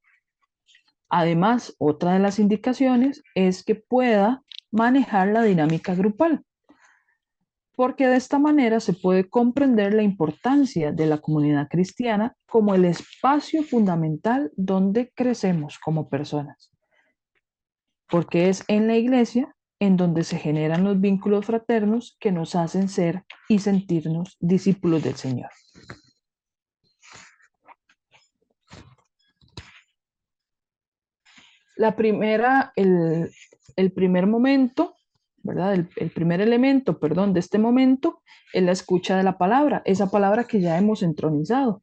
Además, otra de las indicaciones es que pueda manejar la dinámica grupal, porque de esta manera se puede comprender la importancia de la comunidad cristiana como el espacio fundamental donde crecemos como personas, porque es en la iglesia en donde se generan los vínculos fraternos que nos hacen ser y sentirnos discípulos del Señor. El primer momento, ¿verdad? El primer elemento, perdón, de este momento es la escucha de la palabra, esa palabra que ya hemos entronizado.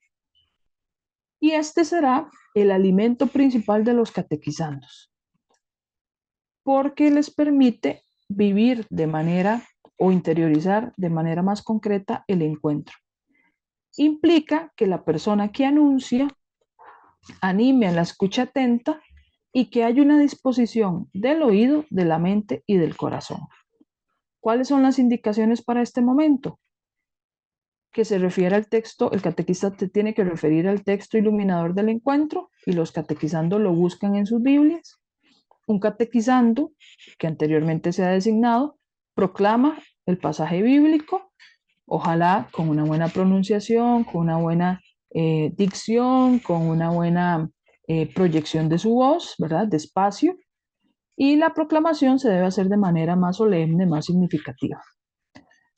Y este será el alimento principal de los catequizandos, porque les permite vivir de manera o interiorizar de manera más concreta el encuentro. Implica que la persona que anuncia anime a la escucha atenta y que haya una disposición del oído, de la mente y del corazón. ¿Cuáles son las indicaciones para este momento? Que se refiere al texto, el catequista tiene que referir al texto iluminador del encuentro y los catequizandos lo buscan en sus Biblias. Un catequizando, que anteriormente se ha designado, proclama el pasaje bíblico, ojalá con una buena pronunciación, con una buena dicción, con una buena proyección de su voz, ¿verdad? Despacio. Y la proclamación se debe hacer de manera más solemne, más significativa.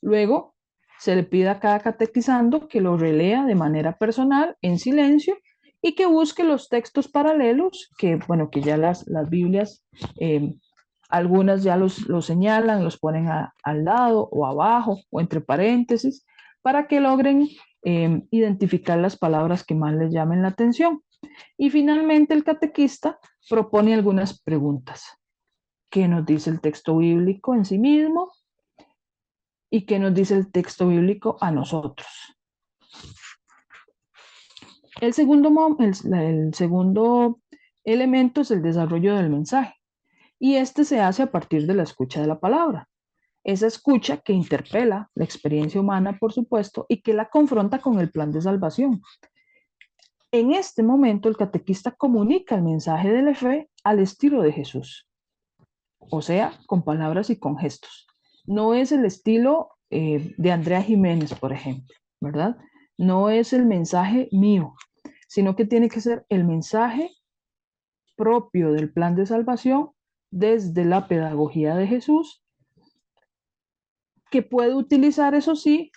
Luego, se le pide a cada catequizando que lo relea de manera personal, en silencio, y que busque los textos paralelos, que, bueno, que ya las Biblias, algunas ya los señalan, los ponen al lado o abajo o entre paréntesis, para que logren identificar las palabras que más les llamen la atención. Y finalmente el catequista propone algunas preguntas. ¿Qué nos dice el texto bíblico en sí mismo? ¿Y qué nos dice el texto bíblico a nosotros? El segundo elemento es el desarrollo del mensaje, y este se hace a partir de la escucha de la palabra. Esa escucha que interpela la experiencia humana, por supuesto, y que la confronta con el plan de salvación. En este momento, el catequista comunica el mensaje de la fe al estilo de Jesús, o sea, con palabras y con gestos. No es el estilo de Andrea Jiménez, por ejemplo, ¿verdad? No es el mensaje mío, sino que tiene que ser el mensaje propio del plan de salvación desde la pedagogía de Jesús, que puede utilizar, eso sí,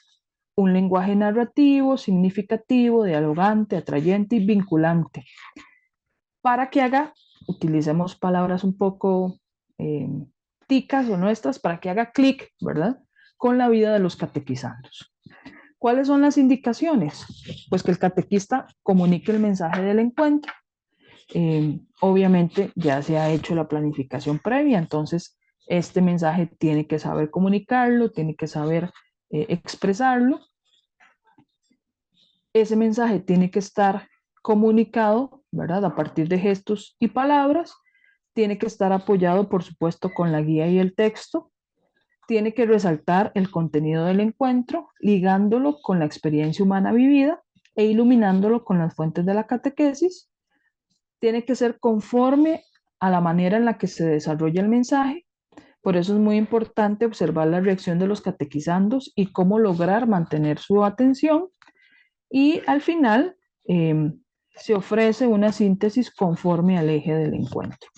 un lenguaje narrativo, significativo, dialogante, atrayente y vinculante, para que utilicemos palabras un poco ticas o nuestras, para que haga clic, ¿verdad?, con la vida de los catequizandos. ¿Cuáles son las indicaciones? Pues que el catequista comunique el mensaje del encuentro. Obviamente ya se ha hecho la planificación previa, entonces este mensaje tiene que saber comunicarlo, tiene que saber expresarlo. Ese mensaje tiene que estar comunicado, ¿verdad?, a partir de gestos y palabras. Tiene que estar apoyado, por supuesto, con la guía y el texto. Tiene que resaltar el contenido del encuentro, ligándolo con la experiencia humana vivida e iluminándolo con las fuentes de la catequesis. Tiene que ser conforme a la manera en la que se desarrolla el mensaje. Por eso es muy importante observar la reacción de los catequizandos y cómo lograr mantener su atención. Y al final se ofrece una síntesis conforme al eje del encuentro.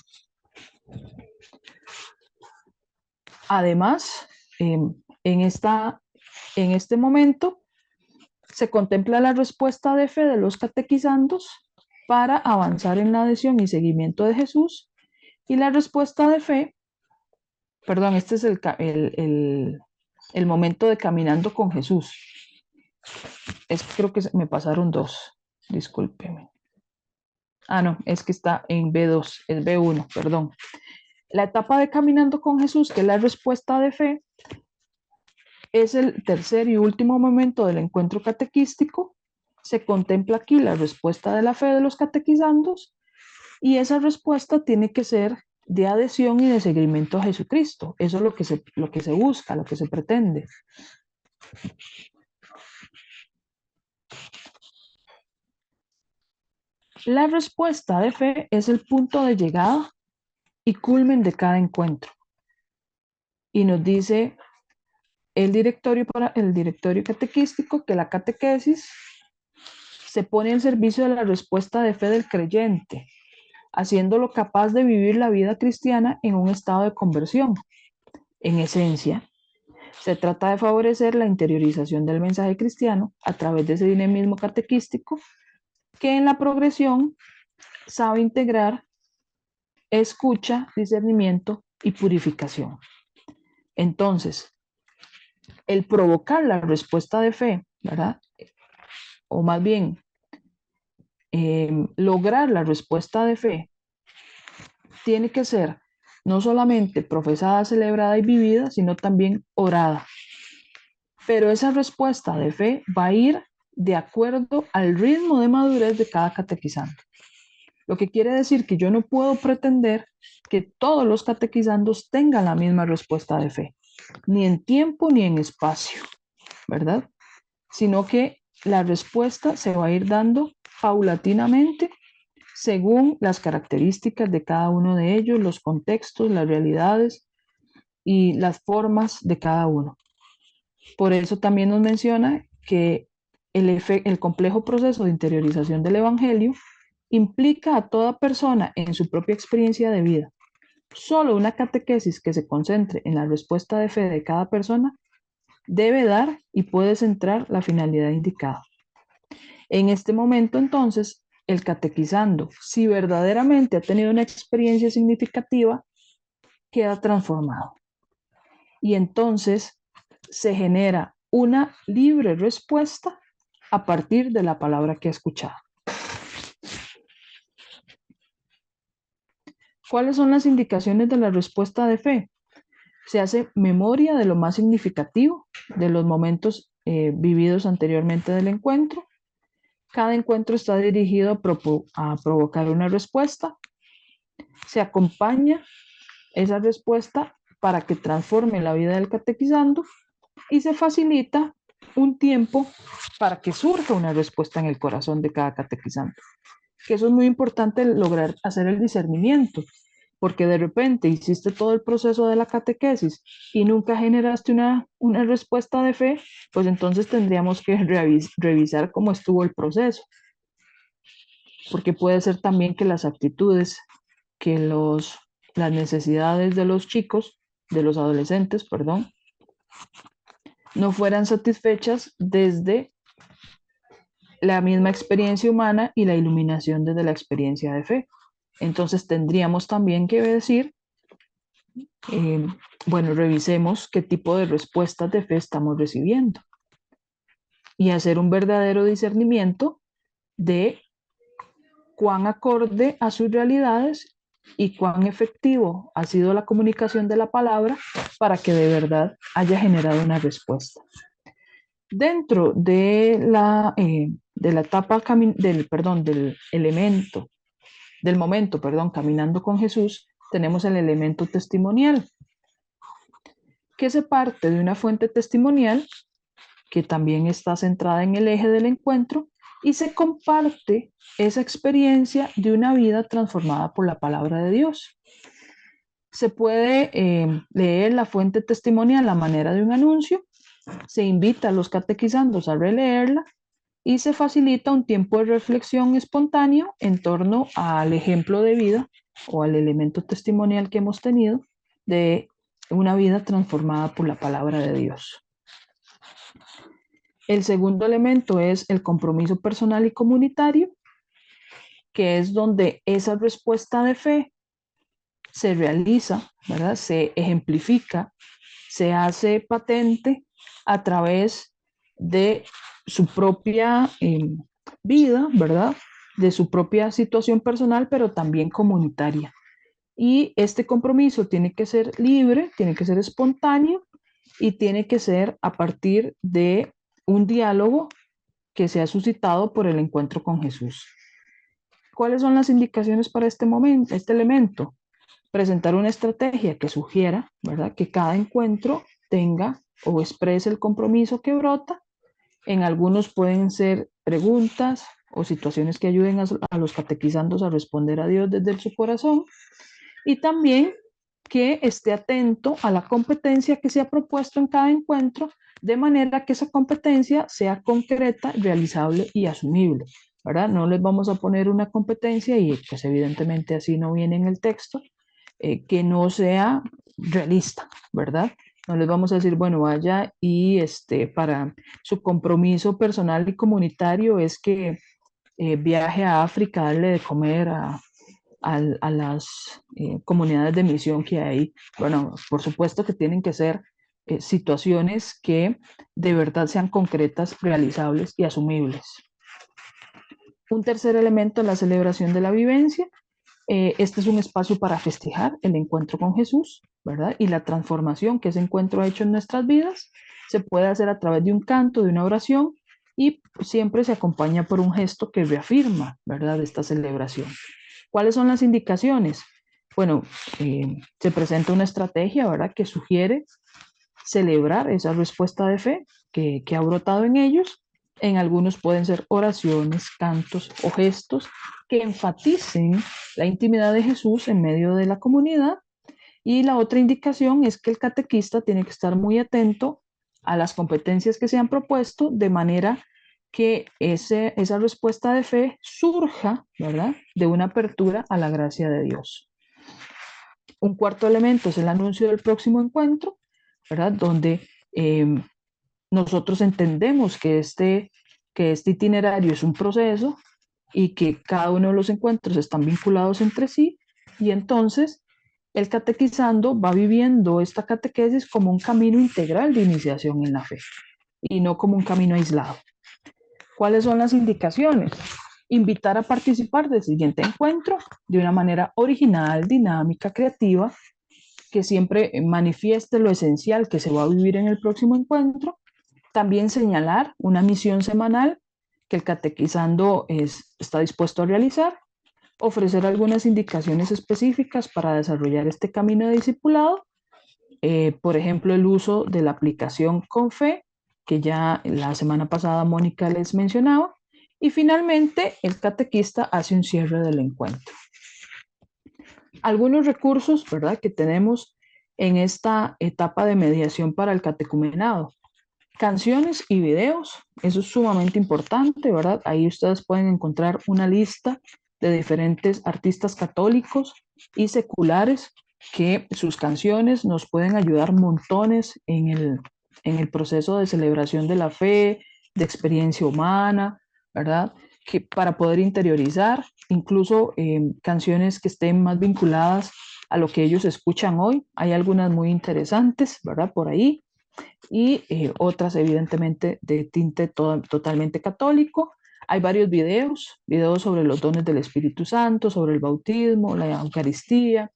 Además, en este momento se contempla la respuesta de fe de los catequizandos para avanzar en la adhesión y seguimiento de Jesús, y la respuesta de fe, perdón, este es el momento de caminando con Jesús. Creo que me pasaron dos, discúlpeme. No, es que está en B2, es B1, perdón. La etapa de caminando con Jesús, que es la respuesta de fe, es el tercer y último momento del encuentro catequístico. Se contempla aquí la respuesta de la fe de los catequizandos, y esa respuesta tiene que ser de adhesión y de seguimiento a Jesucristo. Eso es lo que se busca, lo que se pretende. La respuesta de fe es el punto de llegada y culmen de cada encuentro. Y nos dice el directorio catequístico que la catequesis se pone al servicio de la respuesta de fe del creyente, haciéndolo capaz de vivir la vida cristiana en un estado de conversión. En esencia, se trata de favorecer la interiorización del mensaje cristiano a través de ese dinamismo catequístico que en la progresión sabe integrar escucha, discernimiento y purificación. Entonces, el provocar la respuesta de fe, ¿verdad?, o más bien lograr la respuesta de fe, tiene que ser no solamente profesada, celebrada y vivida, sino también orada. Pero esa respuesta de fe va a ir de acuerdo al ritmo de madurez de cada catequizante. Lo que quiere decir que yo no puedo pretender que todos los catequizandos tengan la misma respuesta de fe, ni en tiempo ni en espacio, ¿verdad? Sino que la respuesta se va a ir dando paulatinamente según las características de cada uno de ellos, los contextos, las realidades y las formas de cada uno. Por eso también nos menciona que el complejo proceso de interiorización del Evangelio implica a toda persona en su propia experiencia de vida. Solo una catequesis que se concentre en la respuesta de fe de cada persona debe dar y puede centrar la finalidad indicada. En este momento, entonces, el catequizando, si verdaderamente ha tenido una experiencia significativa, queda transformado. Y entonces se genera una libre respuesta a partir de la palabra que ha escuchado. ¿Cuáles son las indicaciones de la respuesta de fe? Se hace memoria de lo más significativo, de los momentos vividos anteriormente del encuentro. Cada encuentro está dirigido a provocar una respuesta. Se acompaña esa respuesta para que transforme la vida del catequizando y se facilita un tiempo para que surja una respuesta en el corazón de cada catequizante. Que eso es muy importante, lograr hacer el discernimiento, porque de repente hiciste todo el proceso de la catequesis y nunca generaste una respuesta de fe, pues entonces tendríamos que revisar cómo estuvo el proceso. Porque puede ser también que las actitudes, que las necesidades de los chicos, de los adolescentes, perdón, no fueran satisfechas desde la misma experiencia humana y la iluminación desde la experiencia de fe. Entonces tendríamos también que decir, bueno, revisemos qué tipo de respuestas de fe estamos recibiendo y hacer un verdadero discernimiento de cuán acorde a sus realidades y cuán efectivo ha sido la comunicación de la palabra para que de verdad haya generado una respuesta. Dentro de la etapa del elemento, del momento, caminando con Jesús, tenemos el elemento testimonial, que se parte de una fuente testimonial que también está centrada en el eje del encuentro y se comparte esa experiencia de una vida transformada por la palabra de Dios. Se puede leer la fuente testimonial a manera de un anuncio, se invita a los catequizandos a releerla y se facilita un tiempo de reflexión espontáneo en torno al ejemplo de vida o al elemento testimonial que hemos tenido de una vida transformada por la palabra de Dios. El segundo elemento es el compromiso personal y comunitario, que es donde esa respuesta de fe se realiza, ¿verdad? Se ejemplifica, se hace patente a través de su propia vida, ¿verdad? De su propia situación personal, pero también comunitaria. Y este compromiso tiene que ser libre, tiene que ser espontáneo y tiene que ser a partir de un diálogo que se ha suscitado por el encuentro con Jesús. ¿Cuáles son las indicaciones para este momento, este elemento? Presentar una estrategia que sugiera, ¿verdad?, que cada encuentro tenga o exprese el compromiso que brota. En algunos pueden ser preguntas o situaciones que ayuden a los catequizandos a responder a Dios desde su corazón, y también que esté atento a la competencia que se ha propuesto en cada encuentro, de manera que esa competencia sea concreta, realizable y asumible, ¿verdad? No les vamos a poner una competencia, y pues evidentemente así no viene en el texto, que no sea realista, ¿verdad? No les vamos a decir, bueno, vaya y para su compromiso personal y comunitario es que viaje a África a darle de comer a las comunidades de misión que hay. Bueno, por supuesto que tienen que ser situaciones que de verdad sean concretas, realizables y asumibles. Un tercer elemento es la celebración de la vivencia. Este es un espacio para festejar el encuentro con Jesús, ¿verdad? Y la transformación que ese encuentro ha hecho en nuestras vidas. Se puede hacer a través de un canto, de una oración, y siempre se acompaña por un gesto que reafirma, ¿verdad?, esta celebración. ¿Cuáles son las indicaciones? Bueno, se presenta una estrategia, ¿verdad?, que sugiere celebrar esa respuesta de fe que ha brotado en ellos. En algunos pueden ser oraciones, cantos o gestos que enfaticen la intimidad de Jesús en medio de la comunidad. Y la otra indicación es que el catequista tiene que estar muy atento a las competencias que se han propuesto, de manera que esa respuesta de fe surja, ¿verdad?, de una apertura a la gracia de Dios. Un cuarto elemento es el anuncio del próximo encuentro, ¿verdad?, donde nosotros entendemos que este itinerario es un proceso y que cada uno de los encuentros están vinculados entre sí, y entonces el catequizando va viviendo esta catequesis como un camino integral de iniciación en la fe y no como un camino aislado. ¿Cuáles son las indicaciones? Invitar a participar del siguiente encuentro de una manera original, dinámica, creativa, que siempre manifieste lo esencial que se va a vivir en el próximo encuentro. También señalar una misión semanal que el catequizando está dispuesto a realizar. Ofrecer algunas indicaciones específicas para desarrollar este camino de discipulado. Por ejemplo, el uso de la aplicación Confe, que ya la semana pasada Mónica les mencionaba. Y finalmente, el catequista hace un cierre del encuentro. Algunos recursos, ¿verdad?, que tenemos en esta etapa de mediación para el catecumenado. Canciones y videos, eso es sumamente importante, ¿verdad? Ahí ustedes pueden encontrar una lista de diferentes artistas católicos y seculares que sus canciones nos pueden ayudar montones en en el proceso de celebración de la fe, de experiencia humana, ¿verdad? Que para poder interiorizar, incluso canciones que estén más vinculadas a lo que ellos escuchan hoy. Hay algunas muy interesantes, ¿verdad? Por ahí, y otras evidentemente de tinte totalmente católico. Hay varios videos sobre los dones del Espíritu Santo, sobre el bautismo, la Eucaristía,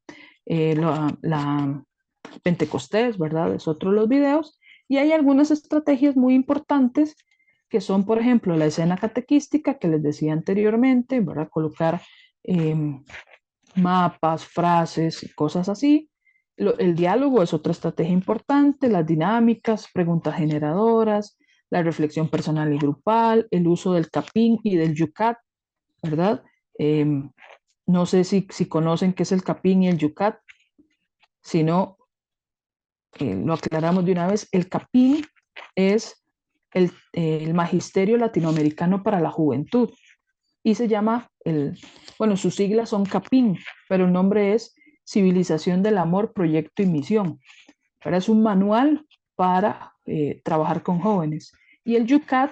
la Pentecostés, ¿verdad? Es otro de los videos. Y hay algunas estrategias muy importantes que son, por ejemplo, la escena catequística que les decía anteriormente, ¿verdad? Colocar mapas, frases y cosas así. El diálogo es otra estrategia importante, las dinámicas, preguntas generadoras, la reflexión personal y grupal, el uso del capín y del yucat, ¿verdad? No sé si conocen qué es el capín y el yucat, si no, lo aclaramos de una vez. El capín es el Magisterio Latinoamericano para la Juventud y se llama, bueno, sus siglas son CAPIN, pero el nombre es Civilización del Amor, Proyecto y Misión. Ahora es un manual para trabajar con jóvenes. Y el YUCAT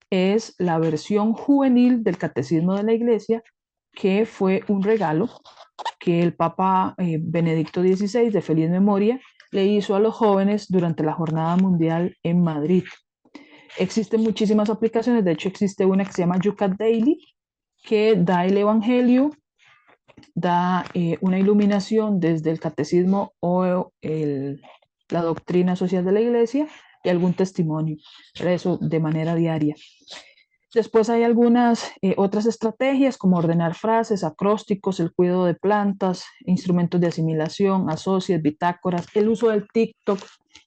es la versión juvenil del Catecismo de la Iglesia, que fue un regalo que el Papa Benedicto XVI, de feliz memoria, le hizo a los jóvenes durante la Jornada Mundial en Madrid. Existen muchísimas aplicaciones, de hecho existe una que se llama YUCAT Daily, que da el Evangelio, da una iluminación desde el catecismo o la doctrina social de la iglesia y algún testimonio, pero eso de manera diaria. Después hay algunas otras estrategias como ordenar frases, acrósticos, el cuidado de plantas, instrumentos de asimilación, asocias, bitácoras, el uso del TikTok.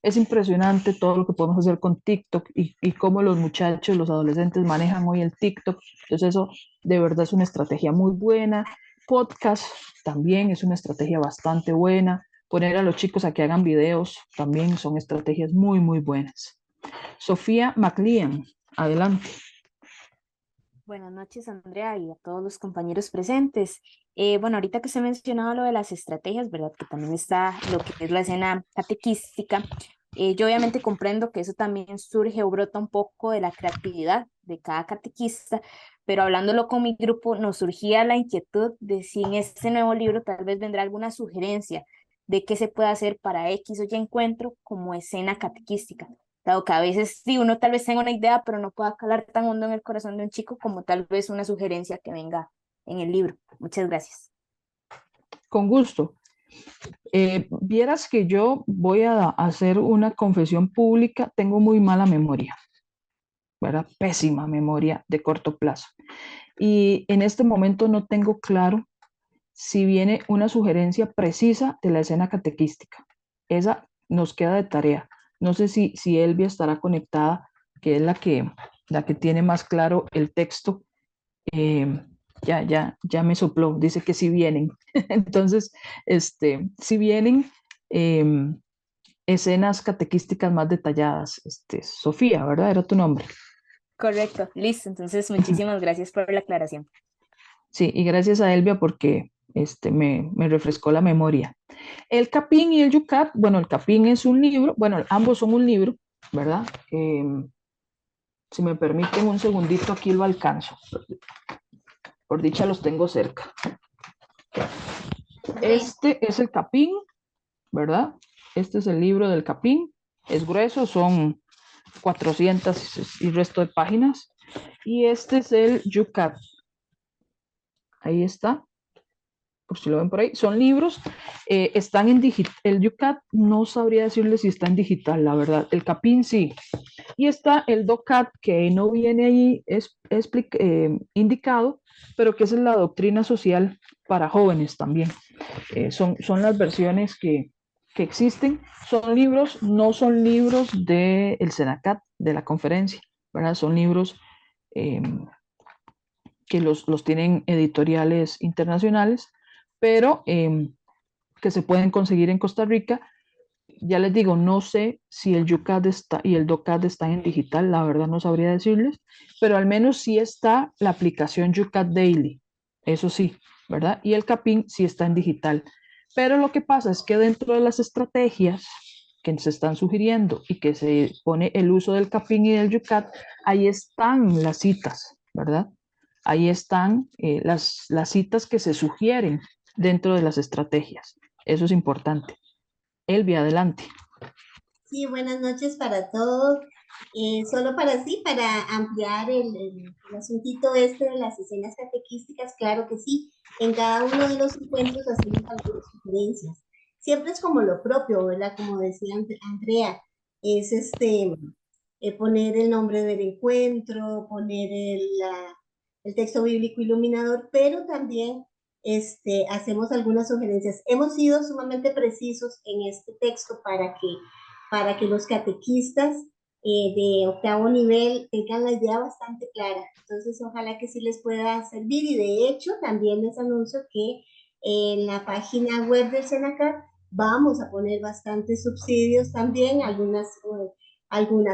Es impresionante todo lo que podemos hacer con TikTok y cómo los muchachos, los adolescentes manejan hoy el TikTok. Entonces eso de verdad es una estrategia muy buena. Podcast también es una estrategia bastante buena. Poner a los chicos a que hagan videos también son estrategias muy, muy buenas. Sofía McLean, adelante. Buenas noches, Andrea, y a todos los compañeros presentes. Bueno, ahorita que se mencionaba lo de las estrategias, ¿verdad? Que también está lo que es la escena catequística. Yo obviamente comprendo que eso también surge o brota un poco de la creatividad de cada catequista, pero hablándolo con mi grupo nos surgía la inquietud de si en este nuevo libro tal vez vendrá alguna sugerencia de qué se puede hacer para X o Y encuentro como escena catequística. Dado que a veces sí, uno tal vez tenga una idea, pero no pueda calar tan hondo en el corazón de un chico como tal vez una sugerencia que venga en el libro. Muchas gracias. Con gusto. Vieras que yo voy a hacer una confesión pública, tengo muy mala memoria, ¿verdad? Pésima memoria de corto plazo. Y en este momento no tengo claro si viene una sugerencia precisa de la escena catequística. Esa nos queda de tarea. No sé si Elvia estará conectada, que es la que tiene más claro el texto. Ya me sopló, dice que sí vienen. Entonces, si vienen escenas catequísticas más detalladas. Sofía, ¿verdad? Era tu nombre. Correcto, listo. Entonces, muchísimas gracias por la aclaración. Sí, y gracias a Elvia porque me refrescó la memoria. El Capín y el Yucat, bueno, el Capín es un libro, bueno, ambos son un libro, ¿verdad? Si me permiten un segundito, aquí lo alcanzo. Por dicha los tengo cerca. Este es el Capín, ¿verdad? Este es el libro del Capín. Es grueso, son 400 y resto de páginas. Y este es el Yucat. Ahí está, por si lo ven por ahí. Son libros, están en digital. El Yucat no sabría decirles si está en digital, la verdad. El Capín sí. Y está el DOCAT, que no viene ahí indicado, pero que es la doctrina social para jóvenes también. Son las versiones que existen. Son libros, no son libros del SENACAT, de la conferencia, ¿verdad? Son libros que los tienen editoriales internacionales, pero que se pueden conseguir en Costa Rica. Ya les digo, no sé si el YUCAT y el DOCAT están en digital, la verdad no sabría decirles, pero al menos sí está la aplicación YUCAT Daily, eso sí, ¿verdad? Y el CAPIN sí está en digital. Pero lo que pasa es que dentro de las estrategias que se están sugiriendo y que se pone el uso del capín y del yucat, ahí están las citas, ¿verdad? Ahí están las citas que se sugieren dentro de las estrategias. Eso es importante. Elvia, adelante. Sí, buenas noches para todos. Solo para ampliar el asuntito este de las escenas catequísticas, claro que sí. En cada uno de los encuentros hacemos algunas sugerencias. Siempre es como lo propio, ¿verdad? Como decía Andrea, es poner el nombre del encuentro, poner el texto bíblico iluminador, pero también hacemos algunas sugerencias. Hemos sido sumamente precisos en este texto para que los catequistas de octavo nivel tengan la idea bastante clara. Entonces, ojalá que sí les pueda servir, y de hecho también les anuncio que en la página web del Senacat vamos a poner bastantes subsidios también, alguna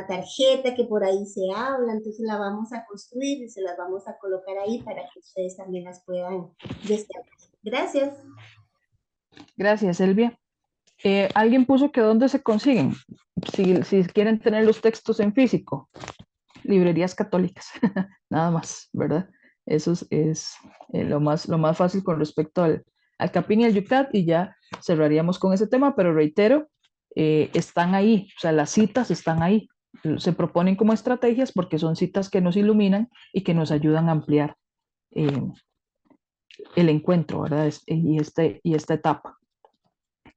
tarjeta que por ahí se habla, entonces la vamos a construir y se las vamos a colocar ahí para que ustedes también las puedan descargar. Gracias. Gracias, Elvia. Alguien puso que dónde se consiguen, si quieren tener los textos en físico. Librerías católicas, nada más, ¿verdad? Eso es lo más fácil con respecto al capín y al yucat, y ya cerraríamos con ese tema, pero reitero, están ahí, o sea, las citas están ahí, se proponen como estrategias porque son citas que nos iluminan y que nos ayudan a ampliar el encuentro, ¿verdad? Y esta etapa.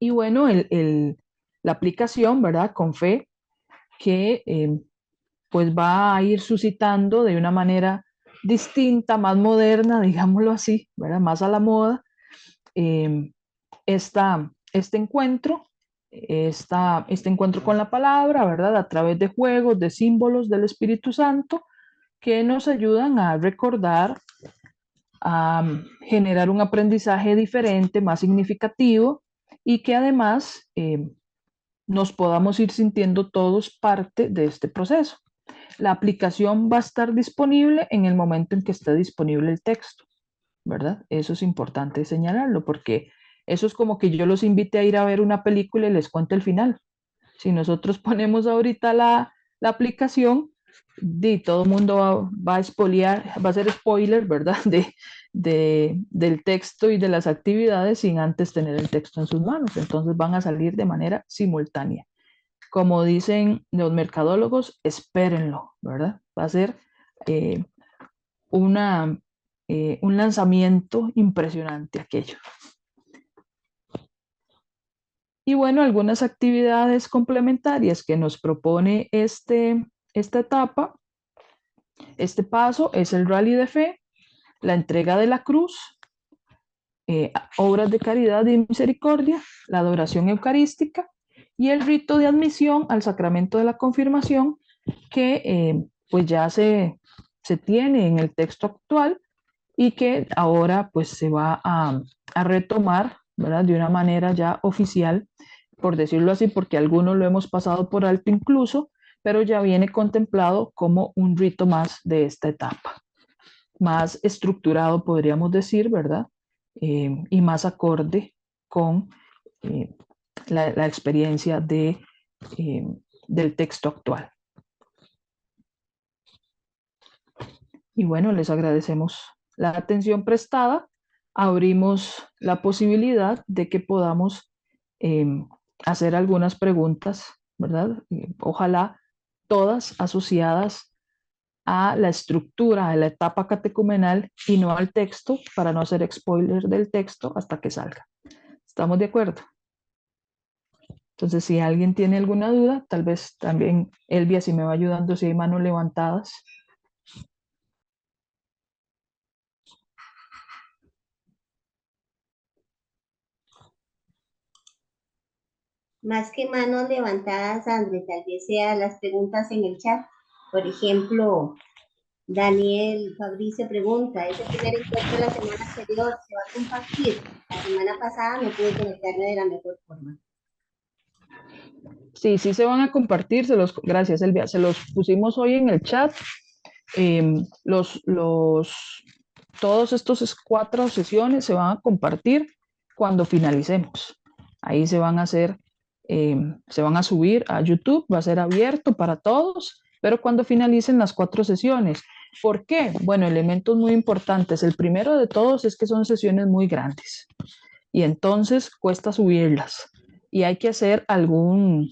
Y bueno, la aplicación, ¿verdad? Con fe, que pues va a ir suscitando de una manera distinta, más moderna, digámoslo así, ¿verdad? Más a la moda, este encuentro con la palabra, ¿verdad? A través de juegos, de símbolos del Espíritu Santo, que nos ayudan a recordar, a generar un aprendizaje diferente, más significativo, y que además nos podamos ir sintiendo todos parte de este proceso. La aplicación va a estar disponible en el momento en que esté disponible el texto, ¿verdad? Eso es importante señalarlo, porque eso es como que yo los invite a ir a ver una película y les cuente el final. Si nosotros ponemos ahorita la aplicación, todo el mundo va a espolear, va a ser spoiler, ¿verdad? Del texto y de las actividades sin antes tener el texto en sus manos. Entonces van a salir de manera simultánea. Como dicen los mercadólogos, espérenlo, ¿verdad? Va a ser un lanzamiento impresionante aquello. Y bueno, algunas actividades complementarias que nos propone esta etapa, este paso, es el rally de fe, la entrega de la cruz, obras de caridad y misericordia, la adoración eucarística y el rito de admisión al sacramento de la confirmación, que pues ya se tiene en el texto actual y que ahora pues se va a retomar, ¿verdad? De una manera ya oficial, por decirlo así, porque algunos lo hemos pasado por alto incluso, pero ya viene contemplado como un rito más de esta etapa, más estructurado podríamos decir, ¿verdad? Y más acorde con la experiencia del texto actual. Y bueno, les agradecemos la atención prestada. Abrimos la posibilidad de que podamos hacer algunas preguntas, ¿verdad? Ojalá todas asociadas a la estructura, a la etapa catecumenal y no al texto, para no hacer spoiler del texto hasta que salga. ¿Estamos de acuerdo? Entonces, si alguien tiene alguna duda, tal vez también Elvia, si me va ayudando, si hay manos levantadas. Más que manos levantadas, André, tal vez sean las preguntas en el chat. Por ejemplo, Daniel Fabricio pregunta, ¿ese primer encuentro de la semana anterior se va a compartir? La semana pasada no pude conectarme de la mejor forma. Sí, sí se van a compartir, gracias Elvia, se los pusimos hoy en el chat. Todos estos 4 sesiones se van a compartir cuando finalicemos. Ahí se van a hacer se van a subir a YouTube, va a ser abierto para todos, pero cuando finalicen las 4 sesiones. ¿Por qué? Bueno, elementos muy importantes. El primero de todos es que son sesiones muy grandes y entonces cuesta subirlas y hay que hacer alguna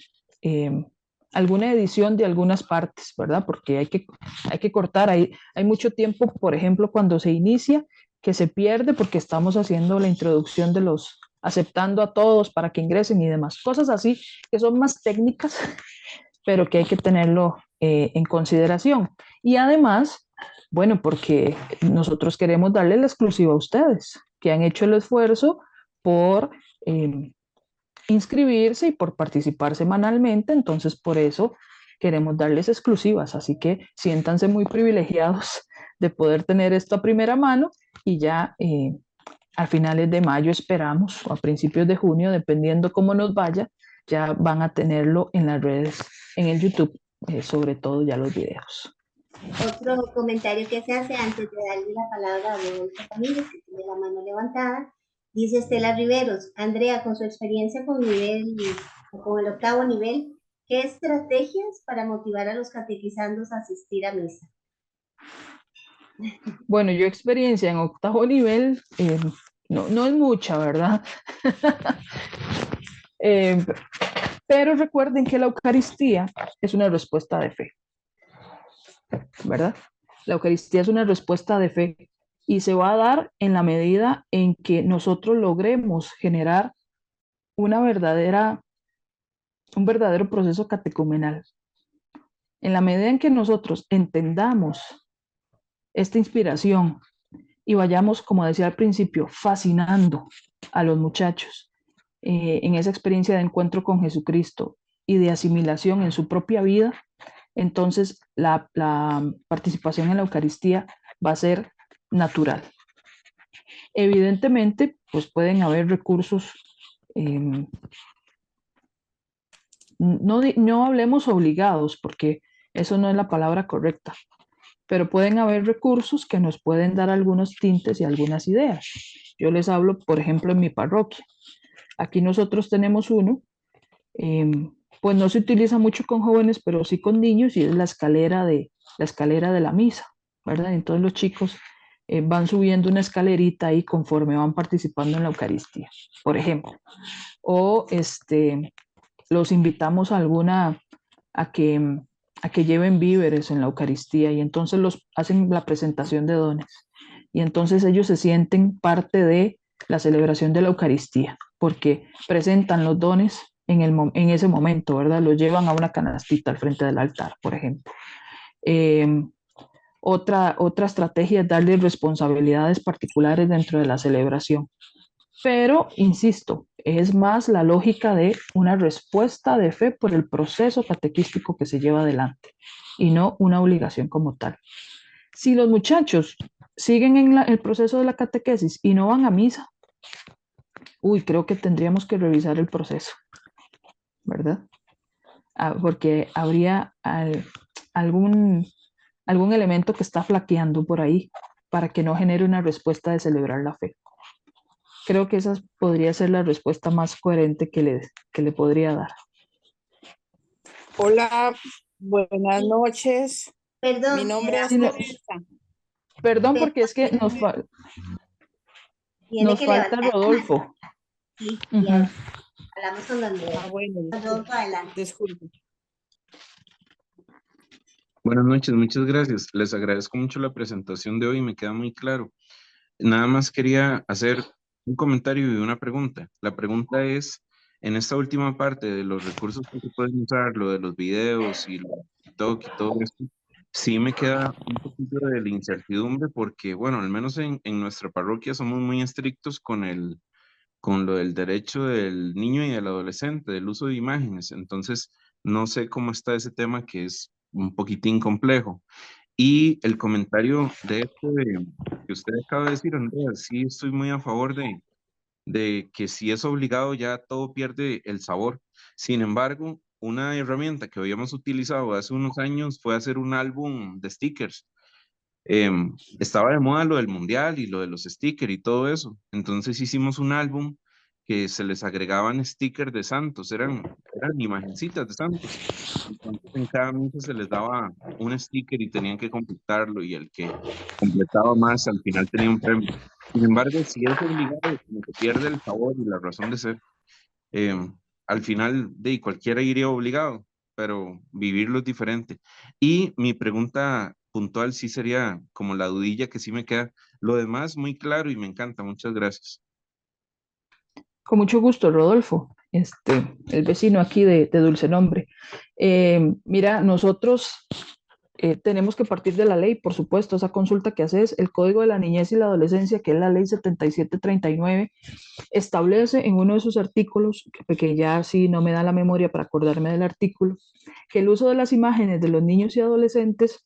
edición de algunas partes, ¿verdad? Porque hay que cortar, hay mucho tiempo, por ejemplo, cuando se inicia, que se pierde porque estamos haciendo la introducción de los, aceptando a todos para que ingresen y demás, cosas así que son más técnicas, pero que hay que tenerlo en consideración. Y además, bueno, porque nosotros queremos darle la exclusiva a ustedes, que han hecho el esfuerzo por inscribirse y por participar semanalmente, entonces por eso queremos darles exclusivas, así que siéntanse muy privilegiados de poder tener esto a primera mano y ya a finales de mayo esperamos, o a principios de junio, dependiendo cómo nos vaya, ya van a tenerlo en las redes, en el YouTube, sobre todo ya los videos. Otro comentario que se hace antes de darle la palabra a Rodolfo Ramírez, que tiene la mano levantada, dice Estela Riveros: Andrea, con su experiencia con el 8º nivel, ¿qué estrategias para motivar a los catequizandos a asistir a misa? Bueno, yo experiencia en 8º nivel, no es mucha, ¿verdad? Pero recuerden que la Eucaristía es una respuesta de fe, ¿verdad? La Eucaristía es una respuesta de fe y se va a dar en la medida en que nosotros logremos generar un verdadero proceso catecumenal. En la medida en que nosotros entendamos esta inspiración y vayamos, como decía al principio, fascinando a los muchachos en esa experiencia de encuentro con Jesucristo y de asimilación en su propia vida, entonces la participación en la Eucaristía va a ser natural. Evidentemente, pues pueden haber recursos, no hablemos obligados, porque eso no es la palabra correcta, pero pueden haber recursos que nos pueden dar algunos tintes y algunas ideas. Yo les hablo, por ejemplo, en mi parroquia. Aquí nosotros tenemos uno, pues no se utiliza mucho con jóvenes, pero sí con niños, y es la escalera de la misa, ¿verdad? Entonces los chicos van subiendo una escalerita ahí conforme van participando en la Eucaristía, por ejemplo. O los invitamos a que lleven víveres en la Eucaristía y entonces los hacen la presentación de dones. Y entonces ellos se sienten parte de la celebración de la Eucaristía, porque presentan los dones en ese momento, ¿verdad? Los llevan a una canastita al frente del altar, por ejemplo. Otra estrategia es darle responsabilidades particulares dentro de la celebración. Pero, insisto, es más la lógica de una respuesta de fe por el proceso catequístico que se lleva adelante y no una obligación como tal. Si los muchachos siguen en el proceso de la catequesis y no van a misa, creo que tendríamos que revisar el proceso, ¿verdad? Porque habría algún elemento que está flaqueando por ahí para que no genere una respuesta de celebrar la fe. Creo que esa podría ser la respuesta más coherente que le podría dar. Hola, buenas noches. Perdón. Mi nombre es Teresa. Perdón, porque es que nos falta Rodolfo. Sí, ya. Hablamos con Andrea. Bueno, Rodolfo, adelante. Disculpe. Buenas noches, muchas gracias. Les agradezco mucho la presentación de hoy, me queda muy claro. Nada más quería hacer un comentario y una pregunta. La pregunta es, en esta última parte de los recursos que se pueden usar, lo de los videos y TikTok y todo esto, sí me queda un poquito de la incertidumbre porque, bueno, al menos en nuestra parroquia somos muy estrictos con lo del derecho del niño y del adolescente, del uso de imágenes. Entonces, no sé cómo está ese tema que es un poquitín complejo. Y el comentario de esto que usted acaba de decir, Andrea, sí estoy muy a favor de que si es obligado ya todo pierde el sabor. Sin embargo, una herramienta que habíamos utilizado hace unos años fue hacer un álbum de stickers. Estaba de moda lo del mundial y lo de los stickers y todo eso. Entonces hicimos un álbum que se les agregaban stickers de santos, eran imagencitas de santos. Entonces en cada misa se les daba un sticker y tenían que completarlo, y el que completaba más al final tenía un premio. Sin embargo, si es obligado, como que pierde el sabor y la razón de ser. Al final de cualquiera iría obligado, pero vivirlo es diferente. Y mi pregunta puntual sí sería como la dudilla que sí me queda. Lo demás muy claro y me encanta. Muchas gracias. Con mucho gusto, Rodolfo, el vecino aquí de Dulce Nombre. Mira, nosotros tenemos que partir de la ley, por supuesto, esa consulta que haces, el Código de la Niñez y la Adolescencia, que es la ley 7739, establece en uno de sus artículos, que ya sí no me da la memoria para acordarme del artículo, que el uso de las imágenes de los niños y adolescentes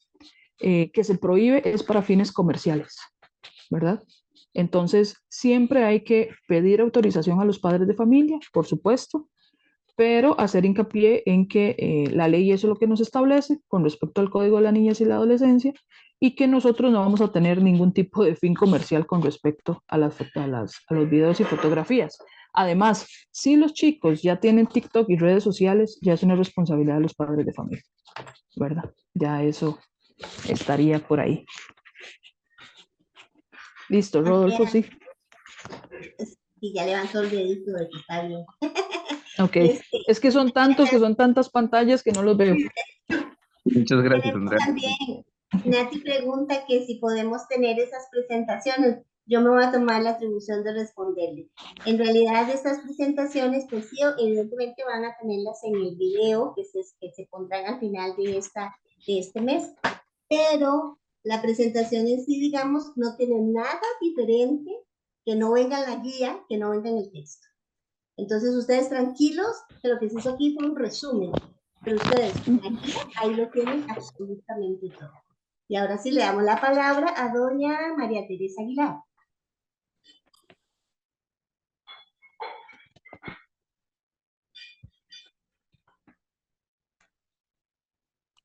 que se prohíbe es para fines comerciales, ¿verdad? Entonces, siempre hay que pedir autorización a los padres de familia, por supuesto, pero hacer hincapié en que la ley eso es lo que nos establece con respecto al Código de la Niñez y la Adolescencia, y que nosotros no vamos a tener ningún tipo de fin comercial con respecto a los videos y fotografías. Además, si los chicos ya tienen TikTok y redes sociales, ya es una responsabilidad de los padres de familia, ¿verdad? Ya eso estaría por ahí. Listo, Rodolfo, sí. Sí, ya levantó el dedito de que está bien. Ok, es que son tantos, que son tantas pantallas que no los veo. Muchas gracias, Tenemos Andrea. también, Nati pregunta que si podemos tener esas presentaciones. Yo me voy a tomar la atribución de responderle. En realidad, estas presentaciones, pues sí, evidentemente van a tenerlas en el video que se pondrán al final de este mes, pero la presentación en sí, digamos, no tiene nada diferente que no venga en la guía, que no venga en el texto. Entonces, ustedes tranquilos, que lo que se hizo aquí fue un resumen, pero ustedes, aquí, ahí lo tienen absolutamente todo. Y ahora sí le damos la palabra a doña María Teresa Aguilar.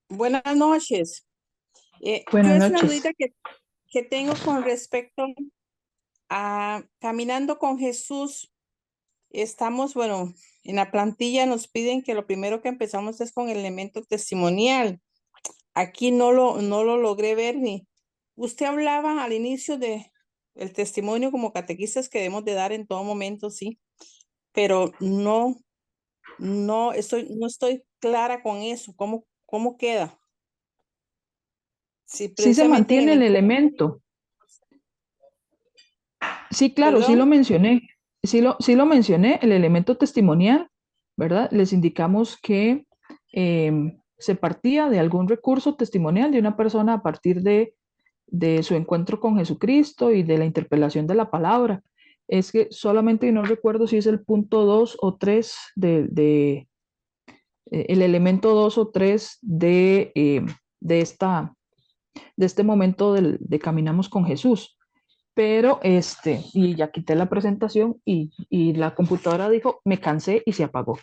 Buenas noches. Buenas Yo es una noches. duda que tengo con respecto a Caminando con Jesús. Estamos, bueno, en la plantilla nos piden que lo primero que empezamos es con el elemento testimonial. Aquí no lo logré ver ni. Usted hablaba al inicio de el testimonio como catequistas que debemos de dar en todo momento, sí, pero no estoy clara con eso. ¿Cómo queda? Sí, Sí se precisamente en mantiene el el encuentro. elemento. Sí, claro, sí lo ¿Perdón? mencioné. Sí lo mencioné, el elemento testimonial, ¿verdad? Les indicamos que se partía de algún recurso testimonial de una persona a partir de su encuentro con Jesucristo y de la interpelación de la palabra. Es que solamente no recuerdo si es el punto 2 o 3 el elemento 2 o 3 de este momento de Caminamos con Jesús. Pero y ya quité la presentación y la computadora dijo, me cansé y se apagó.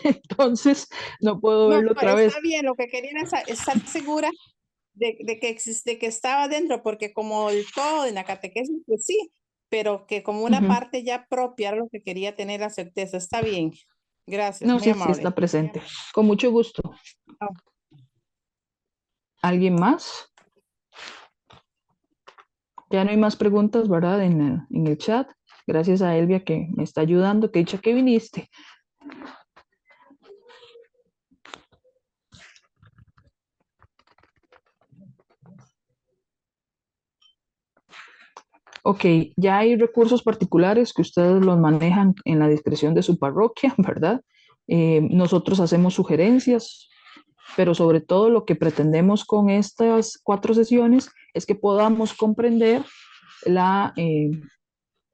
Entonces, no puedo No, verlo otra vez. está bien. Lo que quería era estar segura de que existe, que estaba dentro, porque como el todo en la catequesis, pues sí, pero que como una Ujú. parte ya propia era lo que quería tener la certeza. Está bien. Gracias, No, muy sí, sí amable. está presente. Con mucho gusto. Ah, ¿Alguien más? Ya no hay más preguntas, ¿verdad? En el chat. Gracias a Elvia que me está ayudando. Que dicha que viniste. Ok, ya hay recursos particulares que ustedes los manejan en la discreción de su parroquia, ¿verdad? Nosotros hacemos sugerencias, pero sobre todo lo que pretendemos con estas 4 sesiones es que podamos comprender la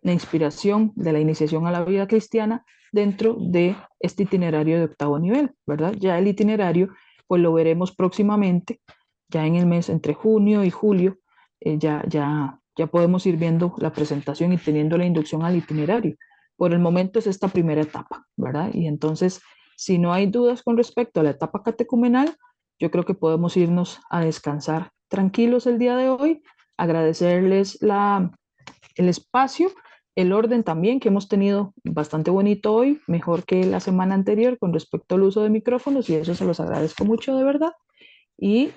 inspiración de la iniciación a la vida cristiana dentro de este itinerario de octavo nivel, ¿verdad? Ya el itinerario, pues lo veremos próximamente, ya en el mes entre junio y julio, ya podemos ir viendo la presentación y teniendo la inducción al itinerario. Por el momento es esta primera etapa, ¿verdad? Y entonces, si no hay dudas con respecto a la etapa catecumenal, yo creo que podemos irnos a descansar tranquilos el día de hoy, agradecerles el espacio el orden también que hemos tenido bastante bonito hoy, mejor que la semana anterior con respecto al uso de micrófonos, y eso se los agradezco mucho de verdad. Y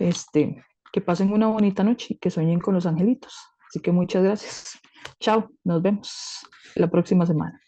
que pasen una bonita noche y que sueñen con los angelitos. Así que muchas gracias. Chao, nos vemos la próxima semana.